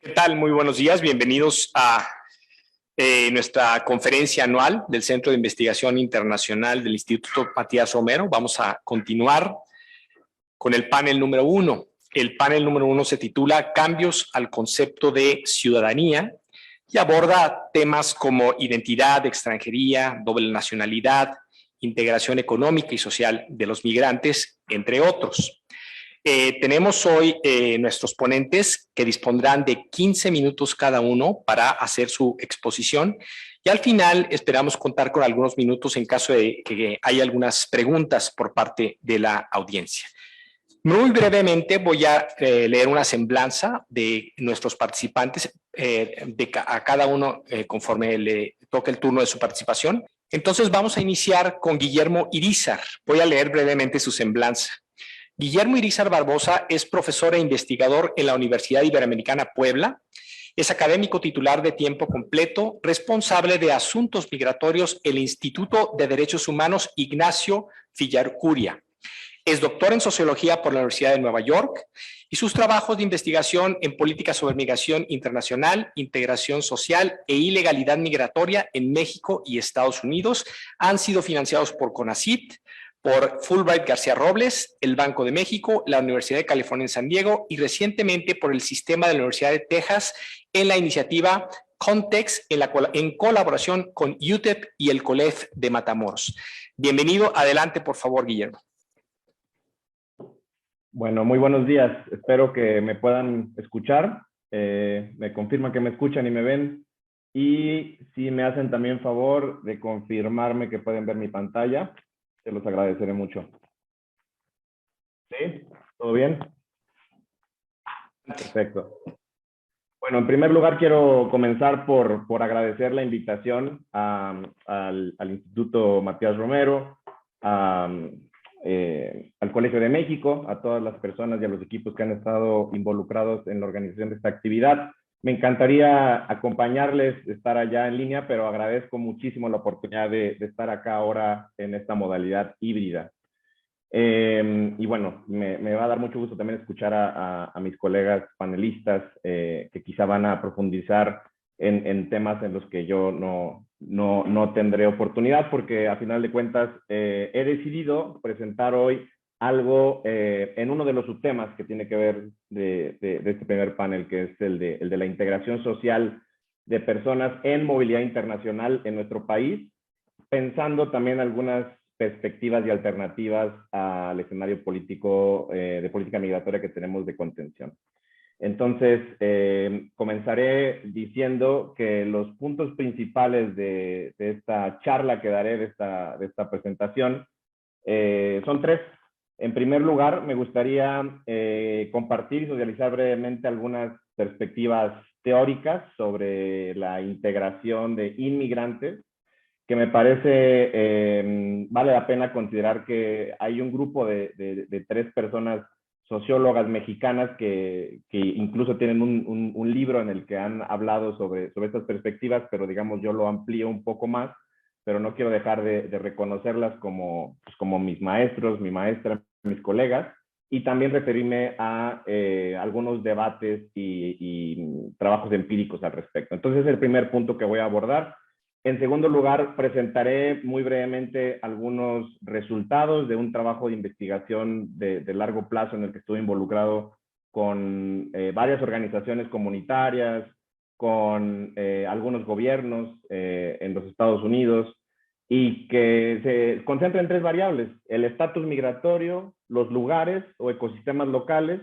¿Qué tal? Muy buenos días. Bienvenidos a nuestra conferencia anual del Centro de Investigación Internacional del Instituto Matías Romero. Vamos a continuar con el panel número 1. El panel número 1 se titula Cambios al concepto de ciudadanía y aborda temas como identidad, extranjería, doble nacionalidad, integración económica y social de los migrantes, entre otros. Tenemos hoy nuestros ponentes que dispondrán de 15 minutos cada uno para hacer su exposición y al final esperamos contar con algunos minutos en caso de que haya algunas preguntas por parte de la audiencia. Muy brevemente voy a leer una semblanza de nuestros participantes a cada uno conforme le toque el turno de su participación. Entonces vamos a iniciar con Guillermo Irízar. Voy a leer brevemente su semblanza. Guillermo Irízar Barbosa es profesor e investigador en la Universidad Iberoamericana Puebla. Es académico titular de tiempo completo, responsable de asuntos migratorios en el Instituto de Derechos Humanos Ignacio Villarcuria. Es doctor en sociología por la Universidad de Nueva York y sus trabajos de investigación en políticas sobre migración internacional, integración social e ilegalidad migratoria en México y Estados Unidos han sido financiados por CONACYT, por Fulbright García Robles, el Banco de México, la Universidad de California en San Diego y recientemente por el sistema de la Universidad de Texas en la iniciativa Context en colaboración con UTEP y el COLEF de Matamoros. Bienvenido, adelante por favor, Guillermo. Bueno, muy buenos días. Espero que me puedan escuchar. Me confirman que me escuchan y me ven. Y si me hacen también favor de confirmarme que pueden ver mi pantalla, se los agradeceré mucho. ¿Sí? ¿Todo bien? Perfecto. Bueno, en primer lugar quiero comenzar por agradecer la invitación al Instituto Matías Romero, al Colegio de México, a todas las personas y a los equipos que han estado involucrados en la organización de esta actividad. Me encantaría acompañarles, estar allá en línea, pero agradezco muchísimo la oportunidad de estar acá ahora en esta modalidad híbrida. Y bueno, me va a dar mucho gusto también escuchar a mis colegas panelistas que quizá van a profundizar en temas en los que yo no tendré oportunidad, porque a final de cuentas he decidido presentar hoy algo en uno de los subtemas que tiene que ver de este primer panel, que es el de la integración social de personas en movilidad internacional en nuestro país, pensando también algunas perspectivas y alternativas al escenario político de política migratoria que tenemos de contención. Entonces, comenzaré diciendo que los puntos principales de esta charla que daré, de esta presentación, son tres. En primer lugar, me gustaría compartir y socializar brevemente algunas perspectivas teóricas sobre la integración de inmigrantes, que me parece vale la pena considerar que hay un grupo de tres personas sociólogas mexicanas que incluso tienen un libro en el que han hablado sobre estas perspectivas, pero digamos yo lo amplío un poco más, pero no quiero dejar de reconocerlas como mis maestros, mi maestra, mis colegas, y también referirme a algunos debates y trabajos empíricos al respecto. Entonces, es el primer punto que voy a abordar. En segundo lugar, presentaré muy brevemente algunos resultados de un trabajo de investigación de largo plazo en el que estuve involucrado con varias organizaciones comunitarias, con algunos gobiernos en los Estados Unidos, y que se concentra en tres variables: el estatus migratorio, los lugares o ecosistemas locales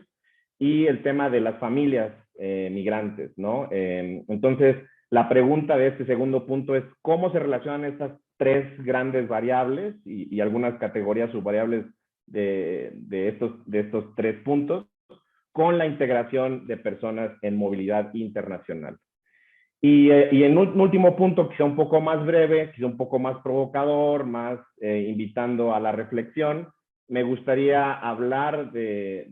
y el tema de las familias migrantes, ¿no? Entonces, la pregunta de este segundo punto es cómo se relacionan estas tres grandes variables y algunas categorías subvariables de estos tres puntos con la integración de personas en movilidad internacional. Y en un último punto, quizá un poco más breve, quizá un poco más provocador, más invitando a la reflexión, me gustaría hablar de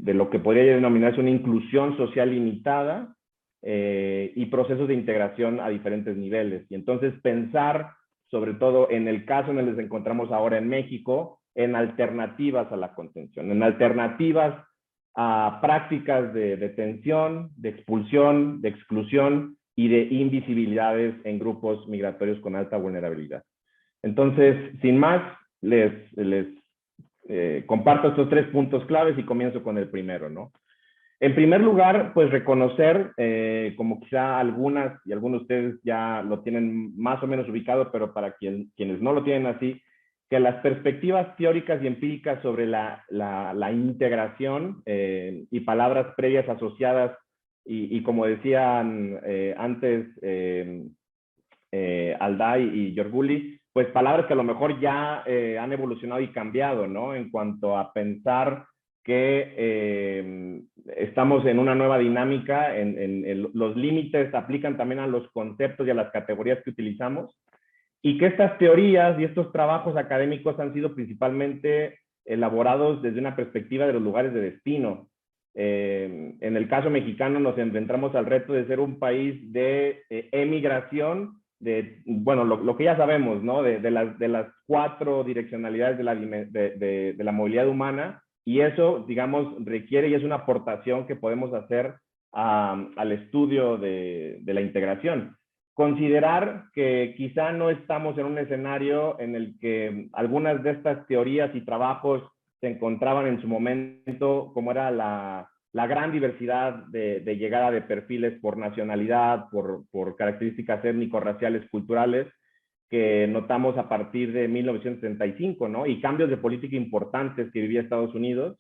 lo que podría denominarse una inclusión social limitada y procesos de integración a diferentes niveles. Y entonces pensar, sobre todo en el caso en el que nos encontramos ahora en México, en alternativas a la contención, en alternativas a prácticas de detención, de expulsión, de exclusión y de invisibilidades en grupos migratorios con alta vulnerabilidad. Entonces, sin más, les comparto estos 3 puntos claves y comienzo con el primero, ¿no? En primer lugar, pues reconocer, como quizá algunas y algunos de ustedes ya lo tienen más o menos ubicado, pero para quienes no lo tienen así, que las perspectivas teóricas y empíricas sobre la integración y palabras previas asociadas, y como decían antes Alday y Yorguli, pues palabras que a lo mejor ya han evolucionado y cambiado, ¿no? En cuanto a pensar que estamos en una nueva dinámica, los límites aplican también a los conceptos y a las categorías que utilizamos, y que estas teorías y estos trabajos académicos han sido principalmente elaborados desde una perspectiva de los lugares de destino. En el caso mexicano nos enfrentamos al reto de ser un país de emigración, bueno, lo que ya sabemos, ¿no? De las 4 direccionalidades de la movilidad humana, y eso, digamos, requiere y es una aportación que podemos hacer al estudio de la integración. Considerar que quizá no estamos en un escenario en el que algunas de estas teorías y trabajos se encontraban en su momento, como era la gran diversidad de llegada de perfiles por nacionalidad, por características étnico-raciales, culturales, que notamos a partir de 1975, ¿no? Y cambios de política importantes que vivía Estados Unidos.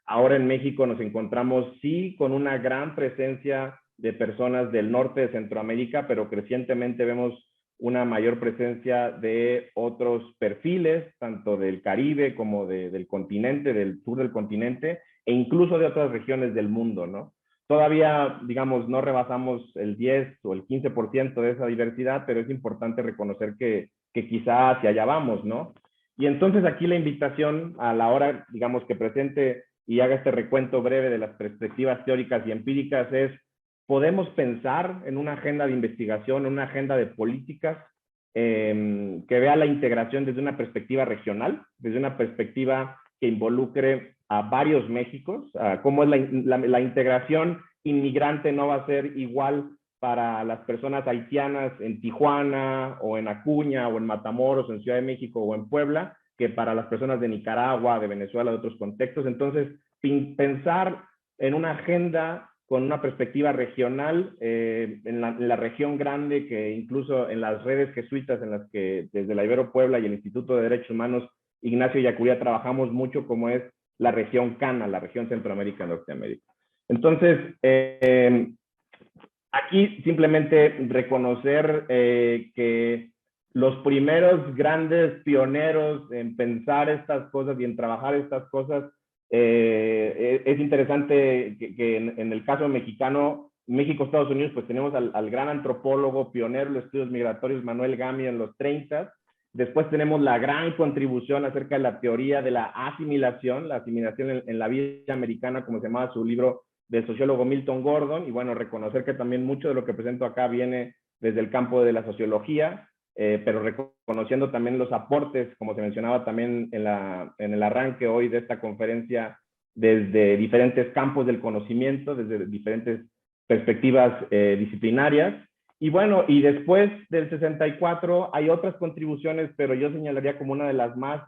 Ahora en México nos encontramos, sí, con una gran presencia de personas del norte de Centroamérica, pero crecientemente vemos una mayor presencia de otros perfiles, tanto del Caribe como del continente, del sur del continente, e incluso de otras regiones del mundo, ¿no? Todavía, digamos, no rebasamos el 10 o el 15% de esa diversidad, pero es importante reconocer que quizá hacia allá vamos, ¿no? Y entonces aquí la invitación a la hora, digamos, que presente y haga este recuento breve de las perspectivas teóricas y empíricas es: podemos pensar en una agenda de investigación, en una agenda de políticas que vea la integración desde una perspectiva regional, desde una perspectiva que involucre a varios Méxicos, cómo es la integración inmigrante no va a ser igual para las personas haitianas en Tijuana o en Acuña o en Matamoros, en Ciudad de México o en Puebla, que para las personas de Nicaragua, de Venezuela, de otros contextos. Entonces, pensar en una agenda con una perspectiva regional en la región grande, que incluso en las redes jesuitas en las que desde la Ibero Puebla y el Instituto de Derechos Humanos Ignacio Yacuría trabajamos mucho, como es la región CANA, la región Centroamérica, Norteamérica. Entonces, aquí simplemente reconocer que los primeros grandes pioneros en pensar estas cosas y en trabajar estas cosas, es interesante que en el caso mexicano, México, Estados Unidos, pues tenemos al gran antropólogo pionero en los estudios migratorios, Manuel Gami, en los 30. Después tenemos la gran contribución acerca de la teoría de la asimilación en la vida americana, como se llamaba su libro, del sociólogo Milton Gordon. Y bueno, reconocer que también mucho de lo que presento acá viene desde el campo de la sociología, pero reconociendo también los aportes, como se mencionaba también en el arranque hoy de esta conferencia, desde diferentes campos del conocimiento, desde diferentes perspectivas disciplinarias. Y bueno, y después del 64 hay otras contribuciones, pero yo señalaría como una de las más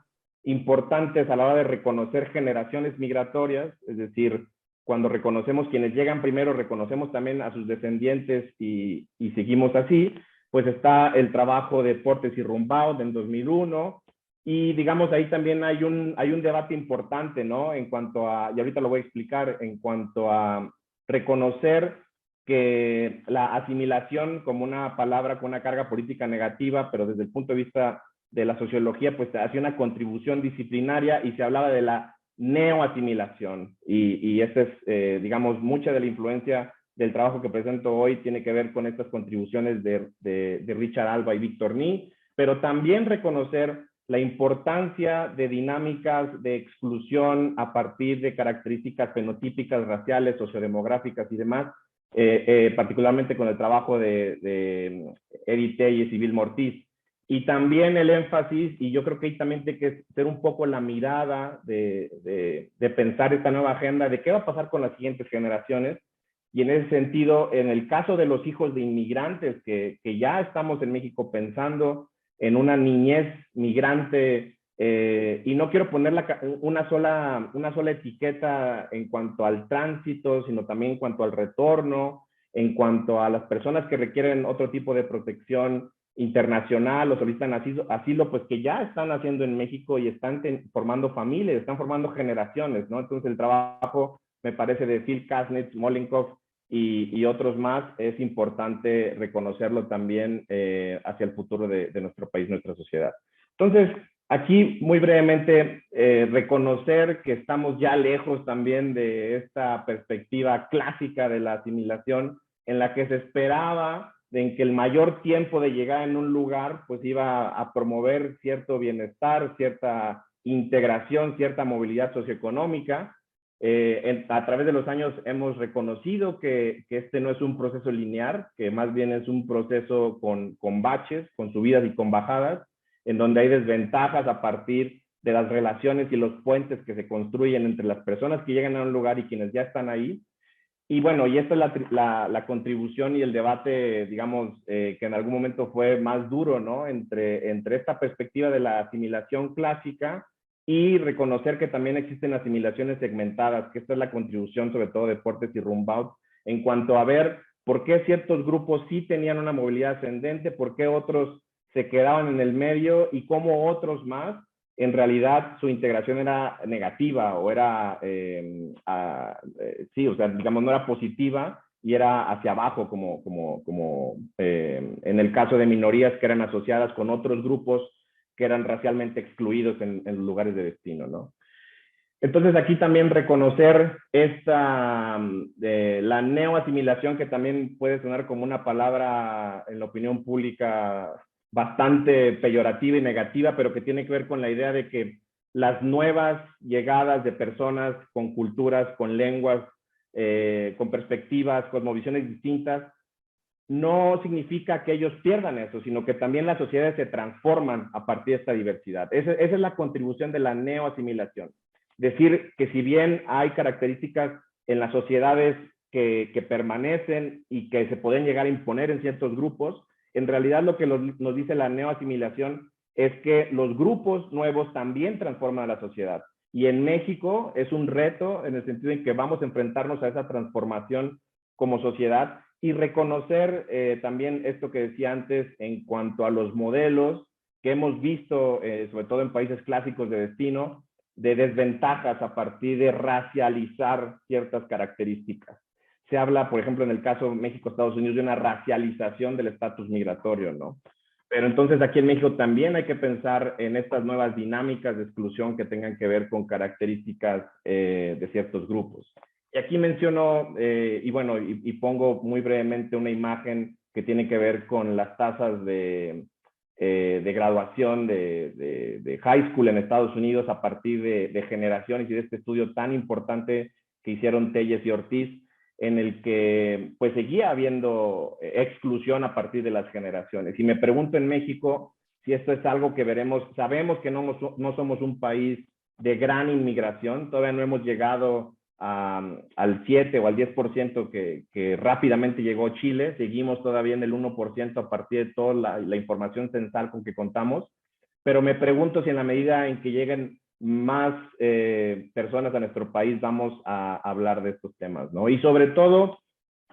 importantes a la hora de reconocer generaciones migratorias, es decir, cuando reconocemos quienes llegan primero, reconocemos también a sus descendientes y seguimos así. Pues está el trabajo de Portes y Rumbaud en 2001, y digamos ahí también hay un debate importante, ¿no? En cuanto a, y ahorita lo voy a explicar, en cuanto a reconocer que la asimilación como una palabra con una carga política negativa, pero desde el punto de vista de la sociología, pues hacía una contribución disciplinaria y se hablaba de la neoasimilación. Y esa es, digamos, mucha de la influencia del trabajo que presento hoy tiene que ver con estas contribuciones de Richard Alba y Víctor Ní, pero también reconocer la importancia de dinámicas de exclusión a partir de características fenotípicas, raciales, sociodemográficas y demás, particularmente con el trabajo de Edith Telles y Bill Mortiz. Y también el énfasis, y yo creo que ahí también tiene que ser un poco la mirada de pensar esta nueva agenda de qué va a pasar con las siguientes generaciones. Y en ese sentido, en el caso de los hijos de inmigrantes, que ya estamos en México pensando en una niñez migrante, y no quiero poner una sola etiqueta en cuanto al tránsito, sino también en cuanto al retorno, en cuanto a las personas que requieren otro tipo de protección internacional o solicitan asilo, pues que ya están haciendo en México y están formando familias, están formando generaciones, ¿no? Entonces el trabajo, me parece, de Phil Kasnitz, Mollenkopf y otros más, es importante reconocerlo también hacia el futuro de nuestro país, nuestra sociedad. Entonces, aquí muy brevemente, reconocer que estamos ya lejos también de esta perspectiva clásica de la asimilación en la que se esperaba en que el mayor tiempo de llegar en un lugar pues iba a promover cierto bienestar, cierta integración, cierta movilidad socioeconómica. A través de los años hemos reconocido que este no es un proceso lineal, que más bien es un proceso con baches, con subidas y con bajadas, en donde hay desventajas a partir de las relaciones y los puentes que se construyen entre las personas que llegan a un lugar y quienes ya están ahí. Y bueno, y esta es la contribución y el debate, digamos, que en algún momento fue más duro, ¿no? Entre esta perspectiva de la asimilación clásica y reconocer que también existen asimilaciones segmentadas, que esta es la contribución sobre todo de Portes y Rumbaud, en cuanto a ver por qué ciertos grupos sí tenían una movilidad ascendente, por qué otros se quedaban en el medio y cómo otros más en realidad su integración era negativa o era, sí, o sea, digamos, no era positiva y era hacia abajo, como en el caso de minorías que eran asociadas con otros grupos que eran racialmente excluidos en los lugares de destino, ¿no? Entonces aquí también reconocer la neoasimilación, que también puede sonar como una palabra en la opinión pública bastante peyorativa y negativa, pero que tiene que ver con la idea de que las nuevas llegadas de personas con culturas, con lenguas, con perspectivas, cosmovisiones distintas, no significa que ellos pierdan eso, sino que también las sociedades se transforman a partir de esta diversidad. Esa es la contribución de la neoasimilación. Decir que si bien hay características en las sociedades que permanecen y que se pueden llegar a imponer en ciertos grupos, en realidad lo que nos dice la neoasimilación es que los grupos nuevos también transforman a la sociedad. Y en México es un reto en el sentido en que vamos a enfrentarnos a esa transformación como sociedad y reconocer también esto que decía antes en cuanto a los modelos que hemos visto, sobre todo en países clásicos de destino, de desventajas a partir de racializar ciertas características. Se habla, por ejemplo, en el caso México-Estados Unidos, de una racialización del estatus migratorio, ¿no? Pero entonces aquí en México también hay que pensar en estas nuevas dinámicas de exclusión que tengan que ver con características de ciertos grupos. Y aquí menciono, y bueno, y pongo muy brevemente una imagen que tiene que ver con las tasas de graduación de high school en Estados Unidos a partir de generaciones y de este estudio tan importante que hicieron Telles y Ortiz, en el que pues seguía habiendo exclusión a partir de las generaciones. Y me pregunto en México si esto es algo que veremos. Sabemos que no somos un país de gran inmigración, todavía no hemos llegado al 7 o al 10% que rápidamente llegó Chile, seguimos todavía en el 1% a partir de toda la información censal con que contamos, pero me pregunto si en la medida en que lleguen más personas a nuestro país vamos a hablar de estos temas, ¿no? Y sobre todo,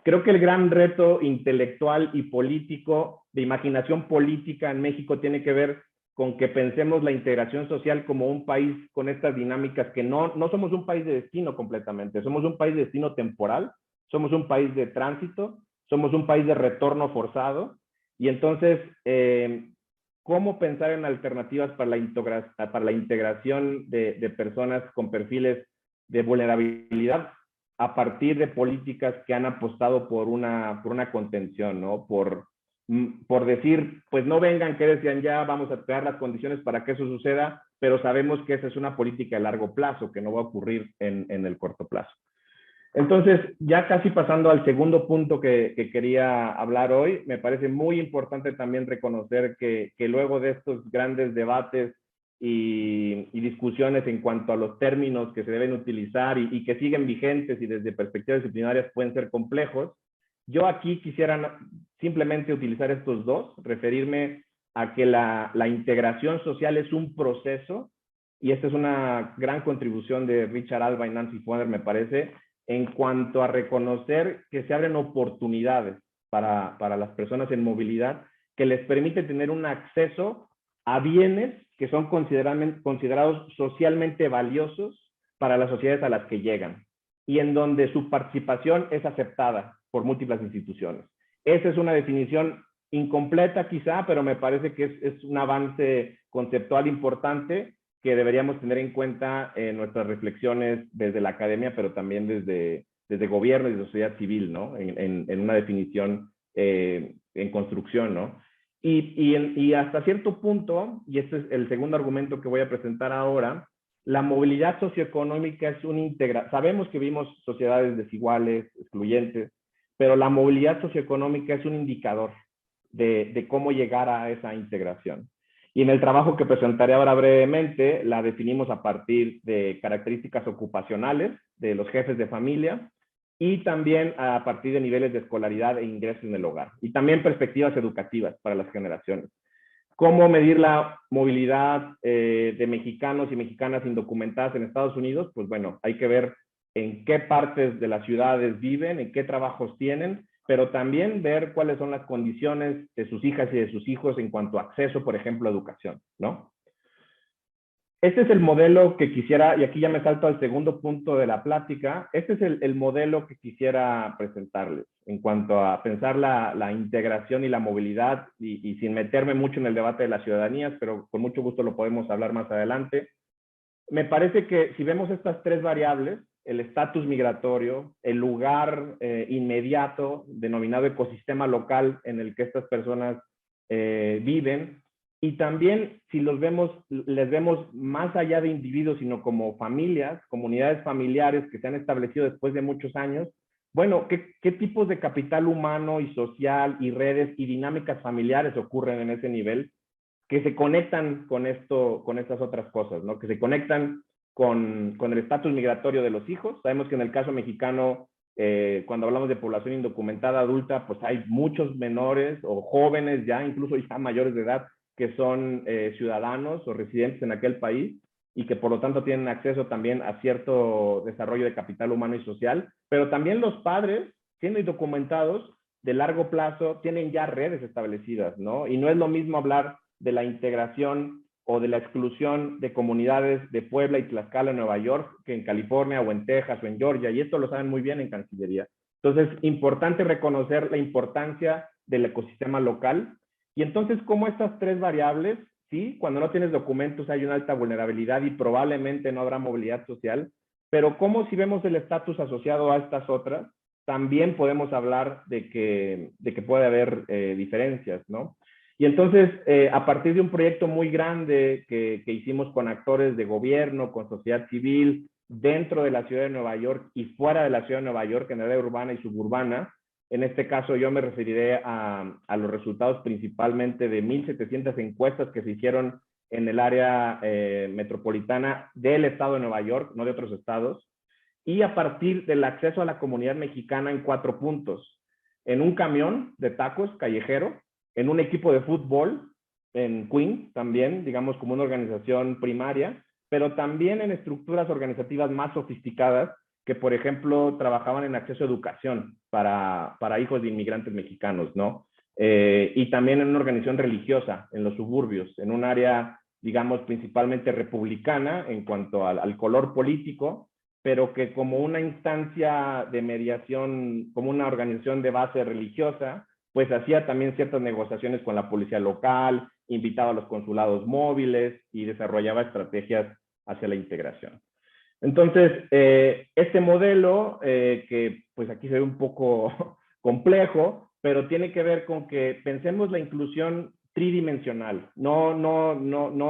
creo que el gran reto intelectual y político, de imaginación política en México, tiene que ver con que pensemos la integración social como un país con estas dinámicas, que no somos un país de destino completamente, somos un país de destino temporal, somos un país de tránsito, somos un país de retorno forzado, y entonces, ¿cómo pensar en alternativas para la integración de personas con perfiles de vulnerabilidad a partir de políticas que han apostado por una contención, ¿no? Por decir, pues no vengan, quédense allá, vamos a crear las condiciones para que eso suceda, pero sabemos que esa es una política de largo plazo, que no va a ocurrir en el corto plazo. Entonces, ya casi pasando al segundo punto que quería hablar hoy, me parece muy importante también reconocer que luego de estos grandes debates y discusiones en cuanto a los términos que se deben utilizar y que siguen vigentes y desde perspectivas disciplinarias pueden ser complejos, yo aquí quisiera simplemente utilizar estos dos, referirme a que la integración social es un proceso, y esta es una gran contribución de Richard Alba y Nancy Fuller, me parece, en cuanto a reconocer que se abren oportunidades para las personas en movilidad que les permite tener un acceso a bienes que son considerados socialmente valiosos para las sociedades a las que llegan y en donde su participación es aceptada por múltiples instituciones. Esa es una definición incompleta quizá, pero me parece que es un avance conceptual importante que deberíamos tener en cuenta en nuestras reflexiones desde la academia, pero también desde gobierno y de sociedad civil, ¿no? En una definición en construcción, ¿no? Y hasta cierto punto, y este es el segundo argumento que voy a presentar ahora, la movilidad socioeconómica es un integral. Sabemos que vivimos sociedades desiguales, excluyentes, pero la movilidad socioeconómica es un indicador de cómo llegar a esa integración. Y en el trabajo que presentaré ahora brevemente, la definimos a partir de características ocupacionales de los jefes de familia y también a partir de niveles de escolaridad e ingresos en el hogar. Y también perspectivas educativas para las generaciones. ¿Cómo medir la movilidad de mexicanos y mexicanas indocumentadas en Estados Unidos? Pues bueno, hay que ver en qué partes de las ciudades viven, en qué trabajos tienen, pero también ver cuáles son las condiciones de sus hijas y de sus hijos en cuanto a acceso, por ejemplo, a educación, ¿no? Este es el modelo que quisiera, y aquí ya me salto al segundo punto de la plática, este es el modelo que quisiera presentarles en cuanto a pensar la integración y la movilidad, y sin meterme mucho en el debate de las ciudadanías, pero con mucho gusto lo podemos hablar más adelante. Me parece que si vemos estas tres variables, el estatus migratorio, el lugar inmediato, denominado ecosistema local en el que estas personas viven, y también si los vemos, les vemos más allá de individuos, sino como familias, comunidades familiares que se han establecido después de muchos años, bueno, ¿qué tipos de capital humano y social y redes y dinámicas familiares ocurren en ese nivel? Que se conectan con estas otras cosas, ¿no? Que se conectan con el estatus migratorio de los hijos. Sabemos que en el caso mexicano, cuando hablamos de población indocumentada adulta, pues hay muchos menores o jóvenes ya, incluso ya mayores de edad, que son ciudadanos o residentes en aquel país y que por lo tanto tienen acceso también a cierto desarrollo de capital humano y social, pero también los padres, siendo indocumentados, de largo plazo, tienen ya redes establecidas, ¿no? Y no es lo mismo hablar de la integración o de la exclusión de comunidades de Puebla y Tlaxcala en Nueva York que en California o en Texas o en Georgia, y esto lo saben muy bien en Cancillería. Entonces, importante reconocer la importancia del ecosistema local. Y entonces, ¿cómo estas tres variables? Sí, cuando no tienes documentos hay una alta vulnerabilidad y probablemente no habrá movilidad social, pero ¿cómo si vemos el estatus asociado a estas otras? También podemos hablar de que puede haber diferencias, ¿no? Y entonces, a partir de un proyecto muy grande que hicimos con actores de gobierno, con sociedad civil, dentro de la ciudad de Nueva York y fuera de la ciudad de Nueva York, en el área urbana y suburbana, en este caso yo me referiré a los resultados principalmente de 1,700 encuestas que se hicieron en el área metropolitana del estado de Nueva York, no de otros estados, y a partir del acceso a la comunidad mexicana en 4 puntos. En un camión de tacos callejero, en un equipo de fútbol, en Queens también, digamos como una organización primaria, pero también en estructuras organizativas más sofisticadas que, por ejemplo, trabajaban en acceso a educación para hijos de inmigrantes mexicanos, ¿no? Y también en una organización religiosa, en los suburbios, en un área, digamos, principalmente republicana en cuanto al color político, pero que como una instancia de mediación, como una organización de base religiosa, pues hacía también ciertas negociaciones con la policía local, invitaba a los consulados móviles y desarrollaba estrategias hacia la integración. Entonces, este modelo, que pues aquí se ve un poco complejo, pero tiene que ver con que pensemos la inclusión tridimensional, no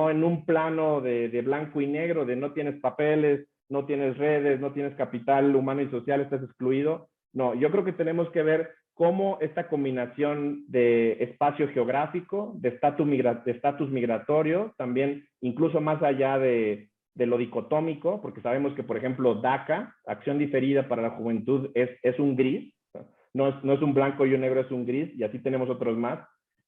en un plano de blanco y negro, de no tienes papeles, no tienes redes, no tienes capital humano y social, estás excluido. No, yo creo que tenemos que ver cómo esta combinación de espacio geográfico, de estatus migratorio, también incluso más allá de lo dicotómico, porque sabemos que, por ejemplo, DACA, Acción Diferida para la Juventud, es un gris, no es un blanco y un negro, es un gris, y así tenemos otros más.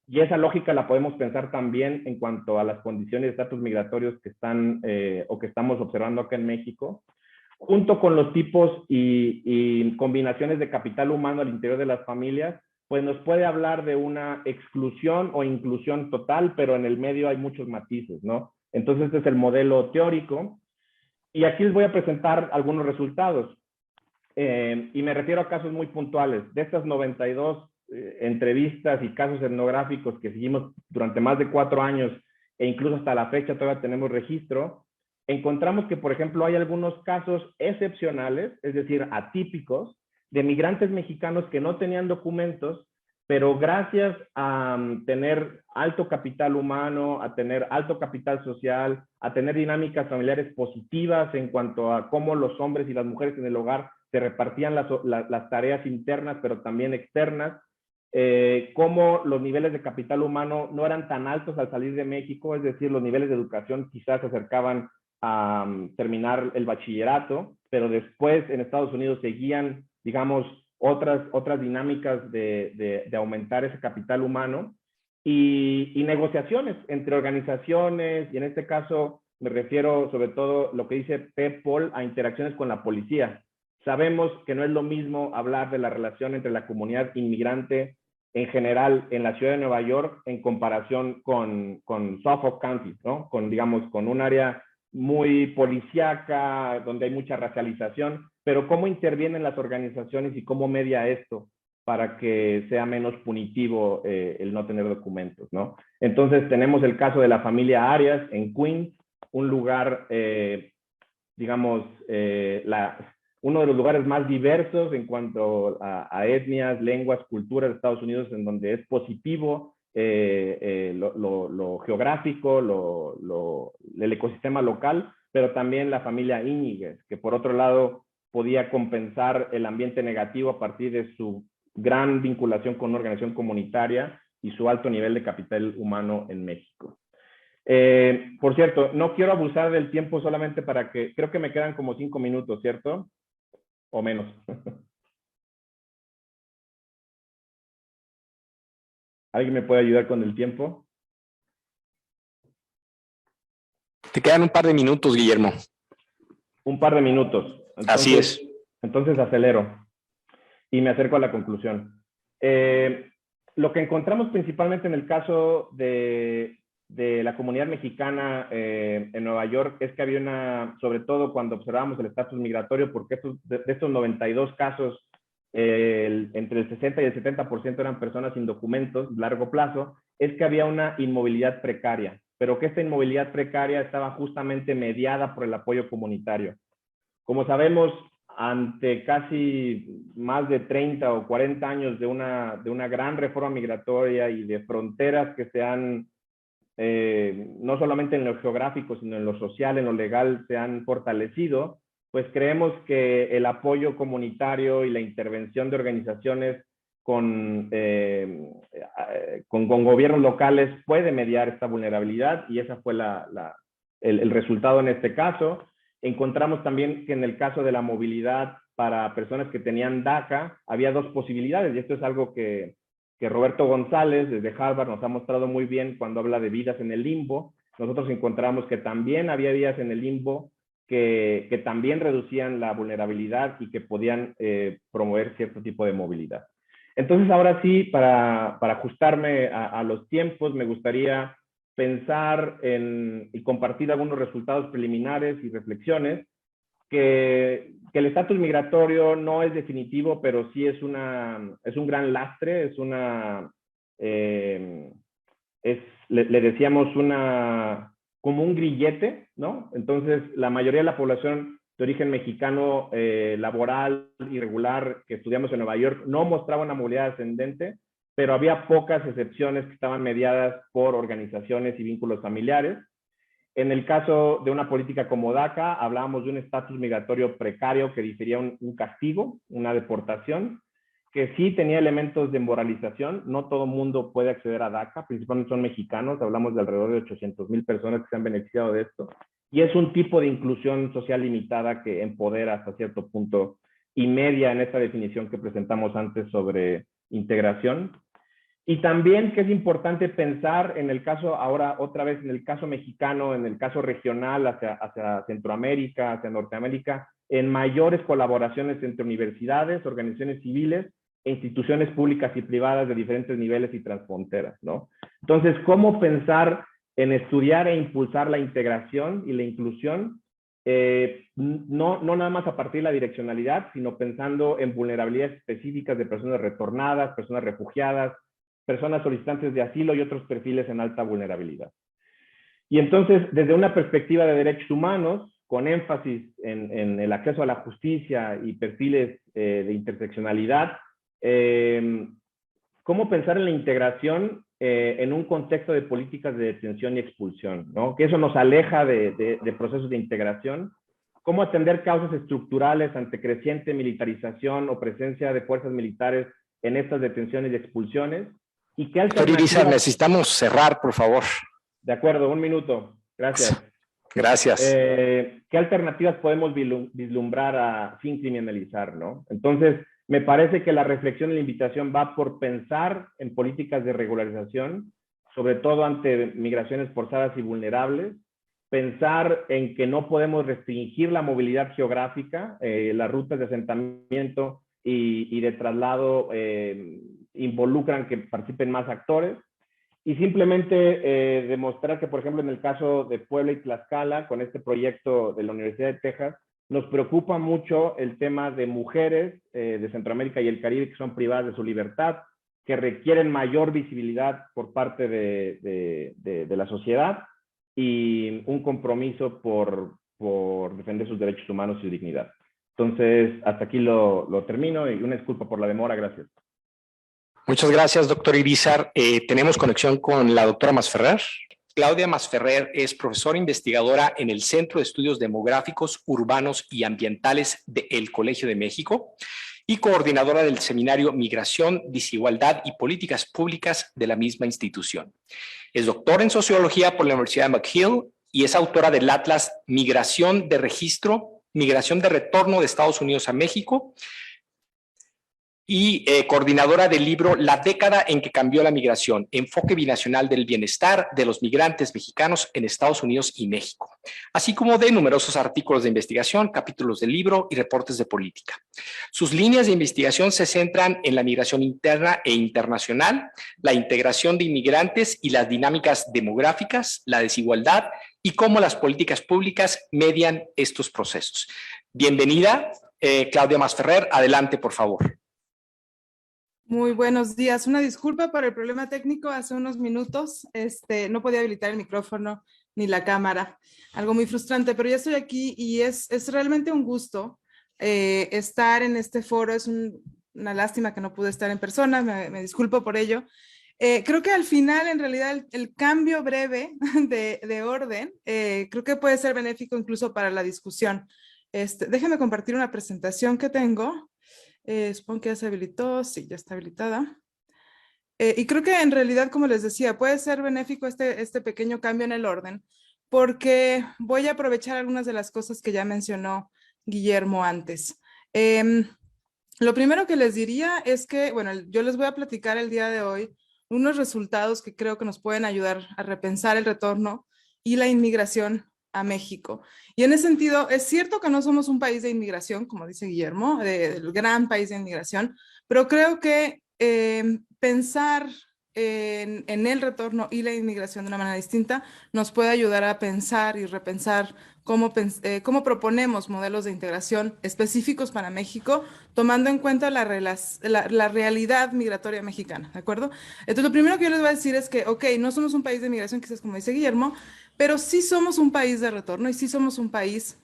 Y esa lógica la podemos pensar también en cuanto a las condiciones de estatus migratorios que están o que estamos observando acá en México, junto con los tipos y combinaciones de capital humano al interior de las familias, pues nos puede hablar de una exclusión o inclusión total, pero en el medio hay muchos matices, ¿no? Entonces, este es el modelo teórico. Y aquí les voy a presentar algunos resultados. Y me refiero a casos muy puntuales. De estas 92 entrevistas y casos etnográficos que seguimos durante más de 4 años, e incluso hasta la fecha todavía tenemos registro, encontramos que, por ejemplo, hay algunos casos excepcionales, es decir, atípicos, de migrantes mexicanos que no tenían documentos, pero gracias a tener alto capital humano, a tener alto capital social, a tener dinámicas familiares positivas en cuanto a cómo los hombres y las mujeres en el hogar se repartían las tareas internas, pero también externas, cómo los niveles de capital humano no eran tan altos al salir de México, es decir, los niveles de educación quizás se acercaban a terminar el bachillerato, pero después en Estados Unidos seguían, digamos, otras dinámicas de aumentar ese capital humano y negociaciones entre organizaciones, y en este caso me refiero sobre todo lo que dice PEPOL a interacciones con la policía. Sabemos que no es lo mismo hablar de la relación entre la comunidad inmigrante en general en la ciudad de Nueva York en comparación con Suffolk County, ¿no? Digamos, con un área muy policíaca, donde hay mucha racialización, pero cómo intervienen las organizaciones y cómo media esto para que sea menos punitivo el no tener documentos, ¿no? Entonces tenemos el caso de la familia Arias en Queens, un lugar, digamos, uno de los lugares más diversos en cuanto a etnias, lenguas, culturas de Estados Unidos, en donde es positivo lo geográfico, el ecosistema local, pero también la familia Íñiguez, que por otro lado podía compensar el ambiente negativo a partir de su gran vinculación con una organización comunitaria y su alto nivel de capital humano en México. Por cierto, no quiero abusar del tiempo solamente para que, creo que me quedan como 5 minutos, ¿cierto? O menos. ¿Alguien me puede ayudar con el tiempo? Te quedan un par de minutos, Guillermo. Un par de minutos. Entonces, así es. Entonces acelero y me acerco a la conclusión. Lo que encontramos principalmente en el caso de la comunidad mexicana en Nueva York es que había sobre todo cuando observamos el estatus migratorio, porque de estos 92 casos, entre el 60 y el 70% eran personas sin documentos, largo plazo, es que había una inmovilidad precaria, pero que esta inmovilidad precaria estaba justamente mediada por el apoyo comunitario. Como sabemos, ante casi más de 30 o 40 años de una gran reforma migratoria y de fronteras que se han, no solamente en lo geográfico, sino en lo social, en lo legal, se han fortalecido, pues creemos que el apoyo comunitario y la intervención de organizaciones con gobiernos locales puede mediar esta vulnerabilidad, y esa fue el resultado en este caso. Encontramos también que en el caso de la movilidad para personas que tenían DACA, había 2 posibilidades, y esto es algo que Roberto González desde Harvard nos ha mostrado muy bien cuando habla de vidas en el limbo. Nosotros encontramos que también había vidas en el limbo que también reducían la vulnerabilidad y que podían promover cierto tipo de movilidad. Entonces, ahora sí, para ajustarme a los tiempos, me gustaría pensar y compartir algunos resultados preliminares y reflexiones, que el estatus migratorio no es definitivo, pero sí es un gran lastre, le decíamos como un grillete, ¿no? Entonces, la mayoría de la población de origen mexicano laboral, irregular, que estudiamos en Nueva York, no mostraba una movilidad ascendente, pero había pocas excepciones que estaban mediadas por organizaciones y vínculos familiares. En el caso de una política como DACA, hablábamos de un estatus migratorio precario que difería un castigo, una deportación, que sí tenía elementos de moralización. No todo el mundo puede acceder a DACA, principalmente son mexicanos, hablamos de alrededor de 800,000 personas que se han beneficiado de esto. Y es un tipo de inclusión social limitada que empodera hasta cierto punto y media en esta definición que presentamos antes sobre integración. Y también que es importante pensar en el caso, ahora otra vez en el caso mexicano, en el caso regional hacia Centroamérica, hacia Norteamérica, en mayores colaboraciones entre universidades, organizaciones civiles e instituciones públicas y privadas de diferentes niveles y transfronteras, ¿no? Entonces, ¿cómo pensar en estudiar e impulsar la integración y la inclusión? No nada más a partir de la direccionalidad, sino pensando en vulnerabilidades específicas de personas retornadas, personas refugiadas, personas solicitantes de asilo y otros perfiles en alta vulnerabilidad. Y entonces, desde una perspectiva de derechos humanos, con énfasis en el acceso a la justicia y perfiles de interseccionalidad, ¿cómo pensar en la integración en un contexto de políticas de detención y expulsión, ¿no? Que eso nos aleja de procesos de integración. ¿Cómo atender causas estructurales ante creciente militarización o presencia de fuerzas militares en estas detenciones y expulsiones? ¿Y qué Doctor Irizar, necesitamos cerrar, por favor. De acuerdo, un minuto. Gracias. Gracias. ¿Qué alternativas podemos vislumbrar sin criminalizar, ¿no? Entonces, me parece que la reflexión y la invitación va por pensar en políticas de regularización, sobre todo ante migraciones forzadas y vulnerables, pensar en que no podemos restringir la movilidad geográfica, las rutas de asentamiento y de traslado involucran que participen más actores, y simplemente demostrar que, por ejemplo, en el caso de Puebla y Tlaxcala, con este proyecto de la Universidad de Texas, nos preocupa mucho el tema de mujeres de Centroamérica y el Caribe que son privadas de su libertad, que requieren mayor visibilidad por parte de la sociedad y un compromiso por defender sus derechos humanos y su dignidad. Entonces, hasta aquí lo termino y una disculpa por la demora. Gracias. Muchas gracias, doctor Irizar. Tenemos conexión con la doctora Masferrer. Claudia Masferrer es profesora investigadora en el Centro de Estudios Demográficos, Urbanos y Ambientales del Colegio de México y coordinadora del seminario Migración, Desigualdad y Políticas Públicas de la misma institución. Es doctora en Sociología por la Universidad de McGill y es autora del Atlas Migración de Registro, Migración de Retorno de Estados Unidos a México, y coordinadora del libro La década en que cambió la migración, enfoque binacional del bienestar de los migrantes mexicanos en Estados Unidos y México, así como de numerosos artículos de investigación, capítulos del libro y reportes de política. Sus líneas de investigación se centran en la migración interna e internacional, la integración de inmigrantes y las dinámicas demográficas, la desigualdad y cómo las políticas públicas median estos procesos. Bienvenida, Claudia Masferrer. Adelante, por favor. Muy buenos días. Una disculpa por el problema técnico. Hace unos minutos no podía habilitar el micrófono ni la cámara. Algo muy frustrante, pero ya estoy aquí y es realmente un gusto estar en este foro. Es una lástima que no pude estar en persona. Me disculpo por ello. Creo que al final, en realidad, el cambio breve de orden creo que puede ser benéfico incluso para la discusión. Déjenme compartir una presentación que tengo. Supongo que ya se habilitó. Sí, ya está habilitada. Y creo que en realidad, como les decía, puede ser benéfico este pequeño cambio en el orden, porque voy a aprovechar algunas de las cosas que ya mencionó Guillermo antes. Lo primero que les diría es que, bueno, yo les voy a platicar el día de hoy unos resultados que creo que nos pueden ayudar a repensar el retorno y la inmigración a México. Y en ese sentido, es cierto que no somos un país de inmigración, como dice Guillermo, del gran país de inmigración, pero creo que pensar en el retorno y la inmigración de una manera distinta nos puede ayudar a pensar y repensar cómo proponemos modelos de integración específicos para México, tomando en cuenta la realidad migratoria mexicana, ¿de acuerdo? Entonces, lo primero que yo les voy a decir es que, ok, no somos un país de inmigración, quizás como dice Guillermo, pero sí somos un país de retorno y sí somos un país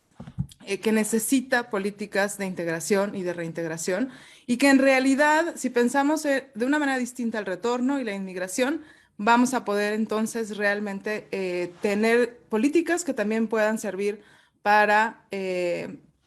que necesita políticas de integración y de reintegración y que en realidad, si pensamos de una manera distinta el retorno y la inmigración, vamos a poder entonces realmente tener políticas que también puedan servir para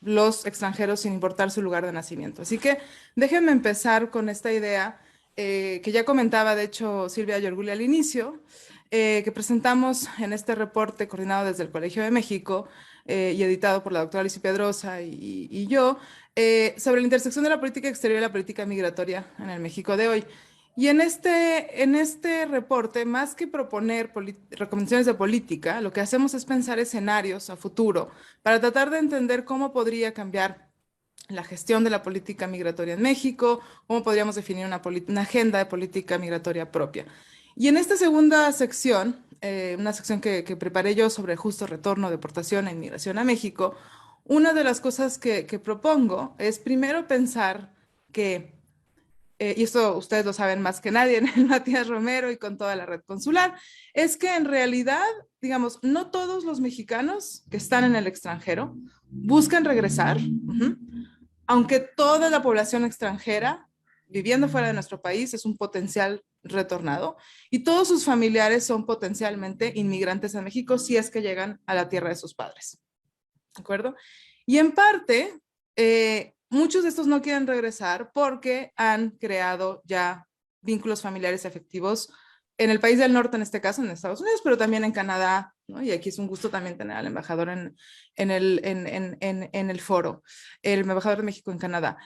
los extranjeros sin importar su lugar de nacimiento. Así que déjenme empezar con esta idea que ya comentaba, de hecho, Silvia Yorguli al inicio, que presentamos en este reporte coordinado desde el Colegio de México y editado por la doctora Alicia Pedrosa y yo, sobre la intersección de la política exterior y la política migratoria en el México de hoy. Y en este reporte, más que proponer recomendaciones de política, lo que hacemos es pensar escenarios a futuro para tratar de entender cómo podría cambiar la gestión de la política migratoria en México, cómo podríamos definir una agenda de política migratoria propia. Y en esta segunda sección, una sección que preparé yo sobre justo retorno, deportación e inmigración a México, una de las cosas que propongo es primero pensar que y esto ustedes lo saben más que nadie en el Matías Romero y con toda la red consular, es que en realidad, digamos, no todos los mexicanos que están en el extranjero buscan regresar, aunque toda la población extranjera viviendo fuera de nuestro país es un potencial retornado y todos sus familiares son potencialmente inmigrantes a México si es que llegan a la tierra de sus padres. ¿De acuerdo? Y en parte, muchos de estos no quieren regresar porque han creado ya vínculos familiares efectivos en el país del norte, en este caso, en Estados Unidos, pero también en Canadá, ¿no? Y aquí es un gusto también tener al embajador en el foro, el embajador de México en Canadá.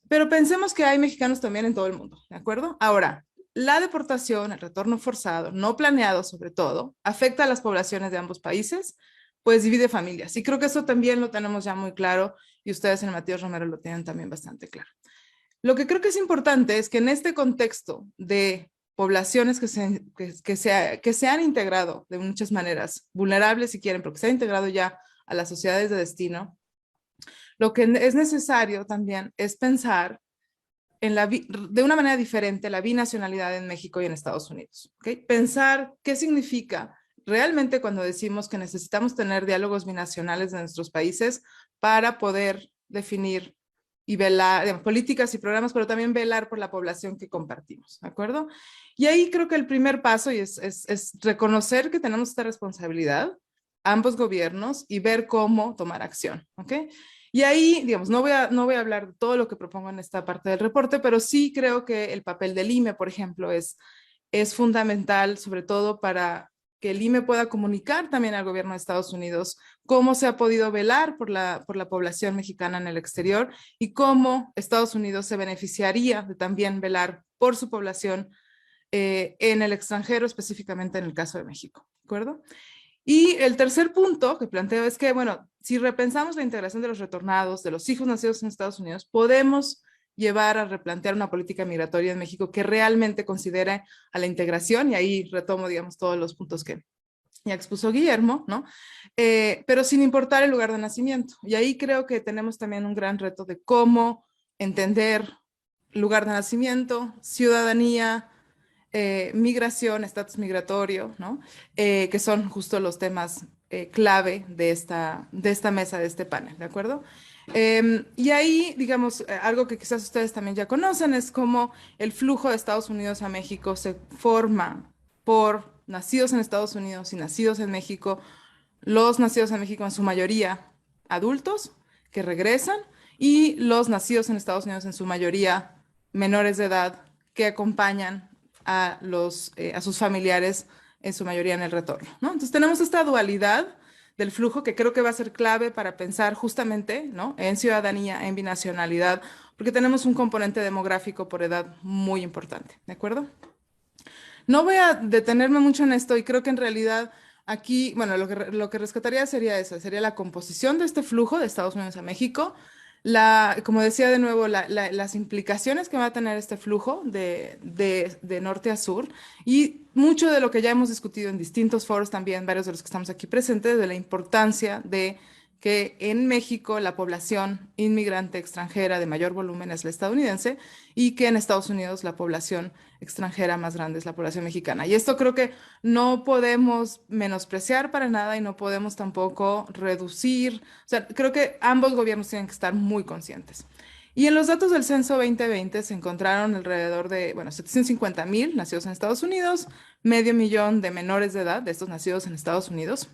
Pero pensemos que hay mexicanos también en todo el mundo, ¿de acuerdo? Ahora, la deportación, el retorno forzado, no planeado sobre todo, afecta a las poblaciones de ambos países, pues divide familias. Y creo que eso también lo tenemos ya muy claro y ustedes en el Matías Romero lo tienen también bastante claro. Lo que creo que es importante es que en este contexto de poblaciones que se han integrado de muchas maneras, vulnerables si quieren, pero que se han integrado ya a las sociedades de destino, lo que es necesario también es pensar de una manera diferente la binacionalidad en México y en Estados Unidos. ¿Okay? Pensar qué significa realmente cuando decimos que necesitamos tener diálogos binacionales de nuestros países para poder definir y velar, políticas y programas, pero también velar por la población que compartimos, ¿de acuerdo? Y ahí creo que el primer paso es reconocer que tenemos esta responsabilidad, ambos gobiernos, y ver cómo tomar acción, ¿ok? Y ahí, digamos, no voy a hablar de todo lo que propongo en esta parte del reporte, pero sí creo que el papel del IME, por ejemplo, es fundamental, sobre todo para que el IME pueda comunicar también al gobierno de Estados Unidos cómo se ha podido velar por la población mexicana en el exterior y cómo Estados Unidos se beneficiaría de también velar por su población en el extranjero, específicamente en el caso de México, ¿de acuerdo? Y el tercer punto que planteo es que, bueno, si repensamos la integración de los retornados, de los hijos nacidos en Estados Unidos, podemos llevar a replantear una política migratoria en México que realmente considere a la integración, y ahí retomo, digamos, todos los puntos que ya expuso Guillermo, ¿no? Pero sin importar el lugar de nacimiento. Y ahí creo que tenemos también un gran reto de cómo entender lugar de nacimiento, ciudadanía, migración, estatus migratorio, ¿no? Que son justo los temas clave de esta mesa, de este panel, ¿de acuerdo? Y ahí, digamos, algo que quizás ustedes también ya conocen es cómo el flujo de Estados Unidos a México se forma por nacidos en Estados Unidos y nacidos en México, los nacidos en México en su mayoría adultos que regresan y los nacidos en Estados Unidos en su mayoría menores de edad que acompañan a sus familiares en su mayoría en el retorno, ¿no? Entonces tenemos esta dualidad del flujo que creo que va a ser clave para pensar justamente, ¿no?, en ciudadanía, en binacionalidad, porque tenemos un componente demográfico por edad muy importante, ¿de acuerdo? No voy a detenerme mucho en esto y creo que en realidad aquí, bueno, lo que rescataría sería eso, sería la composición de este flujo de Estados Unidos a México, como decía de nuevo, las implicaciones que va a tener este flujo de norte a sur y mucho de lo que ya hemos discutido en distintos foros también, varios de los que estamos aquí presentes, de la importancia de que en México la población inmigrante extranjera de mayor volumen es la estadounidense y que en Estados Unidos la población extranjera más grande es la población mexicana. Y esto creo que no podemos menospreciar para nada y no podemos tampoco reducir. O sea, creo que ambos gobiernos tienen que estar muy conscientes. Y en los datos del censo 2020 se encontraron alrededor de, bueno, 750,000 nacidos en Estados Unidos, 500,000 de menores de edad, de estos nacidos en Estados Unidos.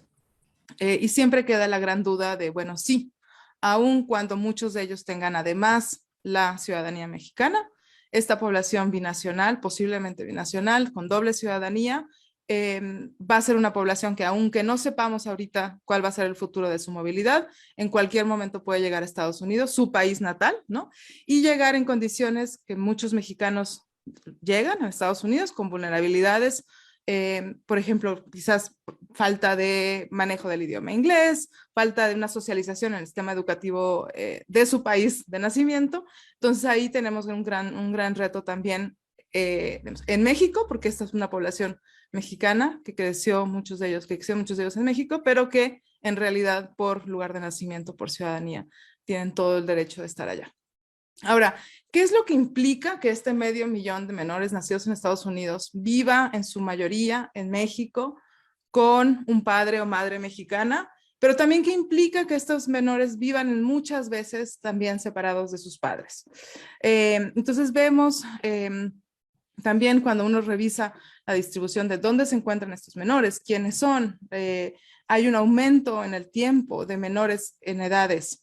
Y siempre queda la gran duda de, bueno, sí, aun cuando muchos de ellos tengan además la ciudadanía mexicana, esta población binacional, posiblemente binacional, con doble ciudadanía, va a ser una población que aunque no sepamos ahorita cuál va a ser el futuro de su movilidad, en cualquier momento puede llegar a Estados Unidos, su país natal, ¿no? Y llegar en condiciones que muchos mexicanos llegan a Estados Unidos con vulnerabilidades, por ejemplo, quizás falta de manejo del idioma inglés, falta de una socialización en el sistema educativo de su país de nacimiento. Entonces ahí tenemos un gran reto también en México, porque esta es una población mexicana que creció muchos de ellos en México, pero que en realidad por lugar de nacimiento, por ciudadanía, tienen todo el derecho de estar allá. Ahora, ¿qué es lo que implica que este 500,000 de menores nacidos en Estados Unidos viva en su mayoría en México con un padre o madre mexicana? Pero también qué implica que estos menores vivan muchas veces también separados de sus padres. Entonces vemos también cuando uno revisa la distribución de dónde se encuentran estos menores, quiénes son, hay un aumento en el tiempo de menores en edades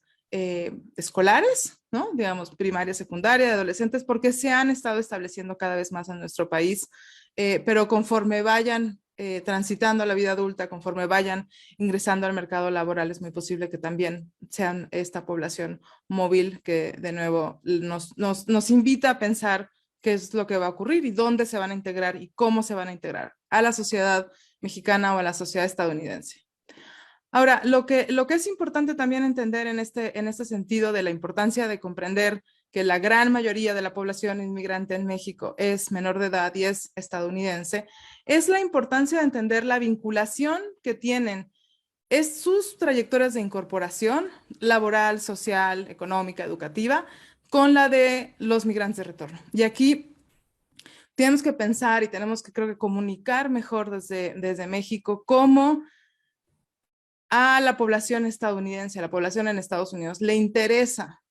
escolares, ¿no? Digamos, primaria, secundaria, adolescentes, porque se han estado estableciendo cada vez más en nuestro país, pero conforme vayan transitando a la vida adulta, conforme vayan ingresando al mercado laboral, es muy posible que también sean esta población móvil que de nuevo nos invita a pensar qué es lo que va a ocurrir y dónde se van a integrar y cómo se van a integrar a la sociedad mexicana o a la sociedad estadounidense. Ahora, lo que es importante también entender en este sentido de la importancia de comprender que la gran mayoría de la población inmigrante en México es menor de edad y es estadounidense, es la importancia de entender la vinculación que tienen sus trayectorias de incorporación laboral, social, económica, educativa, con la de los migrantes de retorno. Y aquí tenemos que pensar y tenemos que, creo que, comunicar mejor desde México cómo a la población estadounidense, a la población en Estados Unidos, le interesa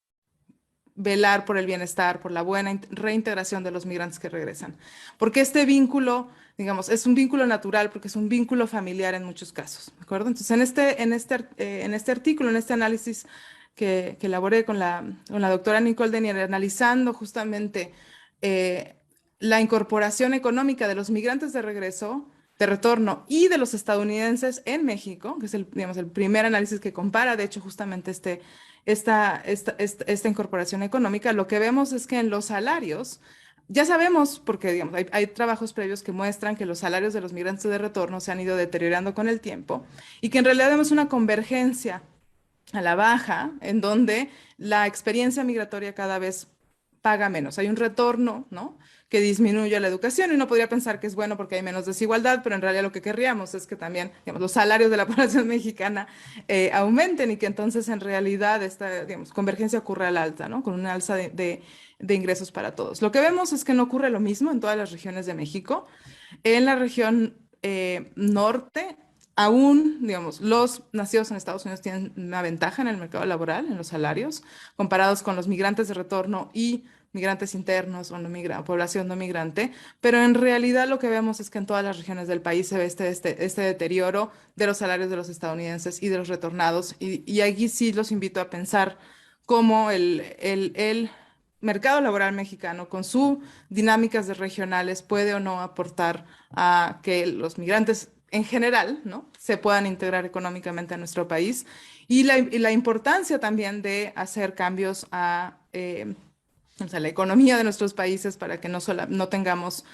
velar por el bienestar, por la buena reintegración de los migrantes que regresan. Porque este vínculo, digamos, es un vínculo natural, porque es un vínculo familiar en muchos casos, ¿de acuerdo? Entonces, en este artículo, en este análisis que elaboré con la doctora Nicole Denier, analizando justamente la incorporación económica de los migrantes de regreso, de retorno y de los estadounidenses en México, que es el primer análisis que compara, de hecho, justamente esta incorporación económica, lo que vemos es que en los salarios, ya sabemos, porque digamos, hay trabajos previos que muestran que los salarios de los migrantes de retorno se han ido deteriorando con el tiempo y que en realidad vemos una convergencia a la baja en donde la experiencia migratoria cada vez paga menos. Hay un retorno, ¿no?, que disminuye la educación y uno podría pensar que es bueno porque hay menos desigualdad, pero en realidad lo que querríamos es que también, digamos, los salarios de la población mexicana aumenten y que entonces en realidad esta, digamos, convergencia ocurra al alza, ¿no?, con un alza de ingresos para todos. Lo que vemos es que no ocurre lo mismo en todas las regiones de México. En la región norte, aún, digamos, los nacidos en Estados Unidos tienen una ventaja en el mercado laboral, en los salarios, comparados con los migrantes de retorno y migrantes internos o población no migrante, pero en realidad lo que vemos es que en todas las regiones del país se ve este deterioro de los salarios de los estadounidenses y de los retornados, y aquí sí los invito a pensar cómo el mercado laboral mexicano, con sus dinámicas regionales, puede o no aportar a que los migrantes en general, ¿no?, se puedan integrar económicamente a nuestro país, y la importancia también de hacer cambios a la economía de nuestros países para que no tengamos,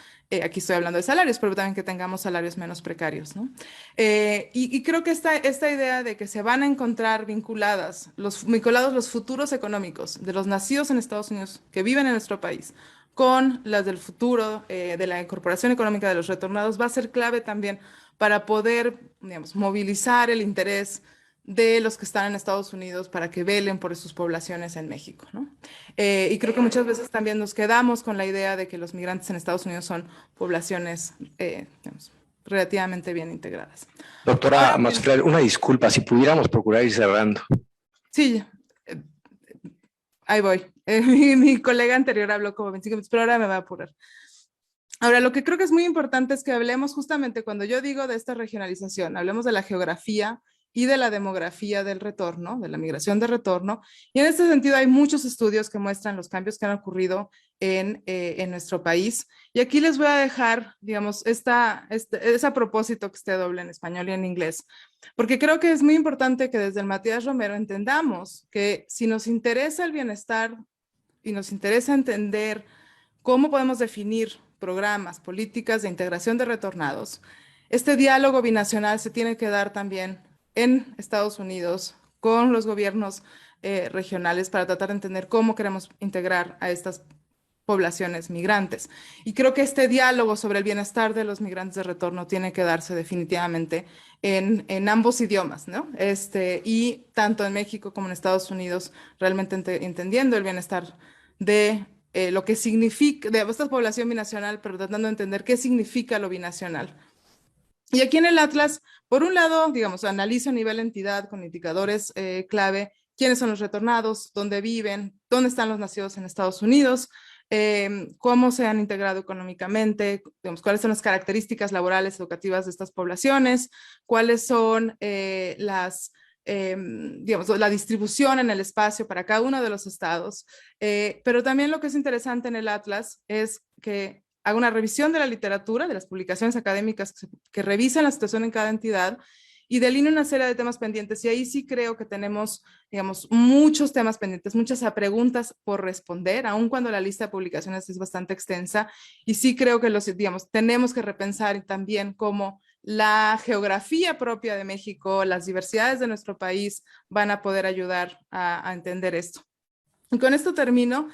aquí estoy hablando de salarios, pero también que tengamos salarios menos precarios, ¿no? Y creo que esta idea de que se van a encontrar vinculados los futuros económicos de los nacidos en Estados Unidos que viven en nuestro país con las del futuro de la incorporación económica de los retornados va a ser clave también para poder, digamos, movilizar el interés de los que están en Estados Unidos para que velen por sus poblaciones en México, ¿no? Y creo que muchas veces también nos quedamos con la idea de que los migrantes en Estados Unidos son poblaciones, digamos, relativamente bien integradas. Doctora Masferrer, una disculpa, si pudiéramos procurar ir cerrando. Sí, ahí voy. Mi colega anterior habló como 25 minutos, pero ahora me va a apurar. Ahora, lo que creo que es muy importante es que hablemos justamente cuando yo digo de esta regionalización, hablemos de la geografía y de la demografía del retorno, de la migración de retorno. Y en este sentido hay muchos estudios que muestran los cambios que han ocurrido en nuestro país. Y aquí les voy a dejar, digamos, es a propósito que esté doble en español y en inglés, porque creo que es muy importante que desde el Matías Romero entendamos que si nos interesa el bienestar y nos interesa entender cómo podemos definir programas, políticas de integración de retornados, este diálogo binacional se tiene que dar también en Estados Unidos con los gobiernos regionales para tratar de entender cómo queremos integrar a estas poblaciones migrantes. Y creo que este diálogo sobre el bienestar de los migrantes de retorno tiene que darse definitivamente en ambos idiomas, ¿no? Y tanto en México como en Estados Unidos, realmente entendiendo el bienestar de lo que significa, de esta población binacional, pero tratando de entender qué significa lo binacional. Y aquí en el Atlas, por un lado, digamos, analizo a nivel entidad con indicadores clave, quiénes son los retornados, dónde viven, dónde están los nacidos en Estados Unidos, cómo se han integrado económicamente, digamos, cuáles son las características laborales, educativas de estas poblaciones, cuáles son digamos, la distribución en el espacio para cada uno de los estados. Pero también lo que es interesante en el Atlas es que haga una revisión de la literatura, de las publicaciones académicas que revisan la situación en cada entidad y delinea una serie de temas pendientes. Y ahí sí creo que tenemos, digamos, muchos temas pendientes, muchas preguntas por responder, aun cuando la lista de publicaciones es bastante extensa. Y sí creo que digamos, tenemos que repensar también cómo la geografía propia de México, las diversidades de nuestro país van a poder ayudar a entender esto. Y con esto termino.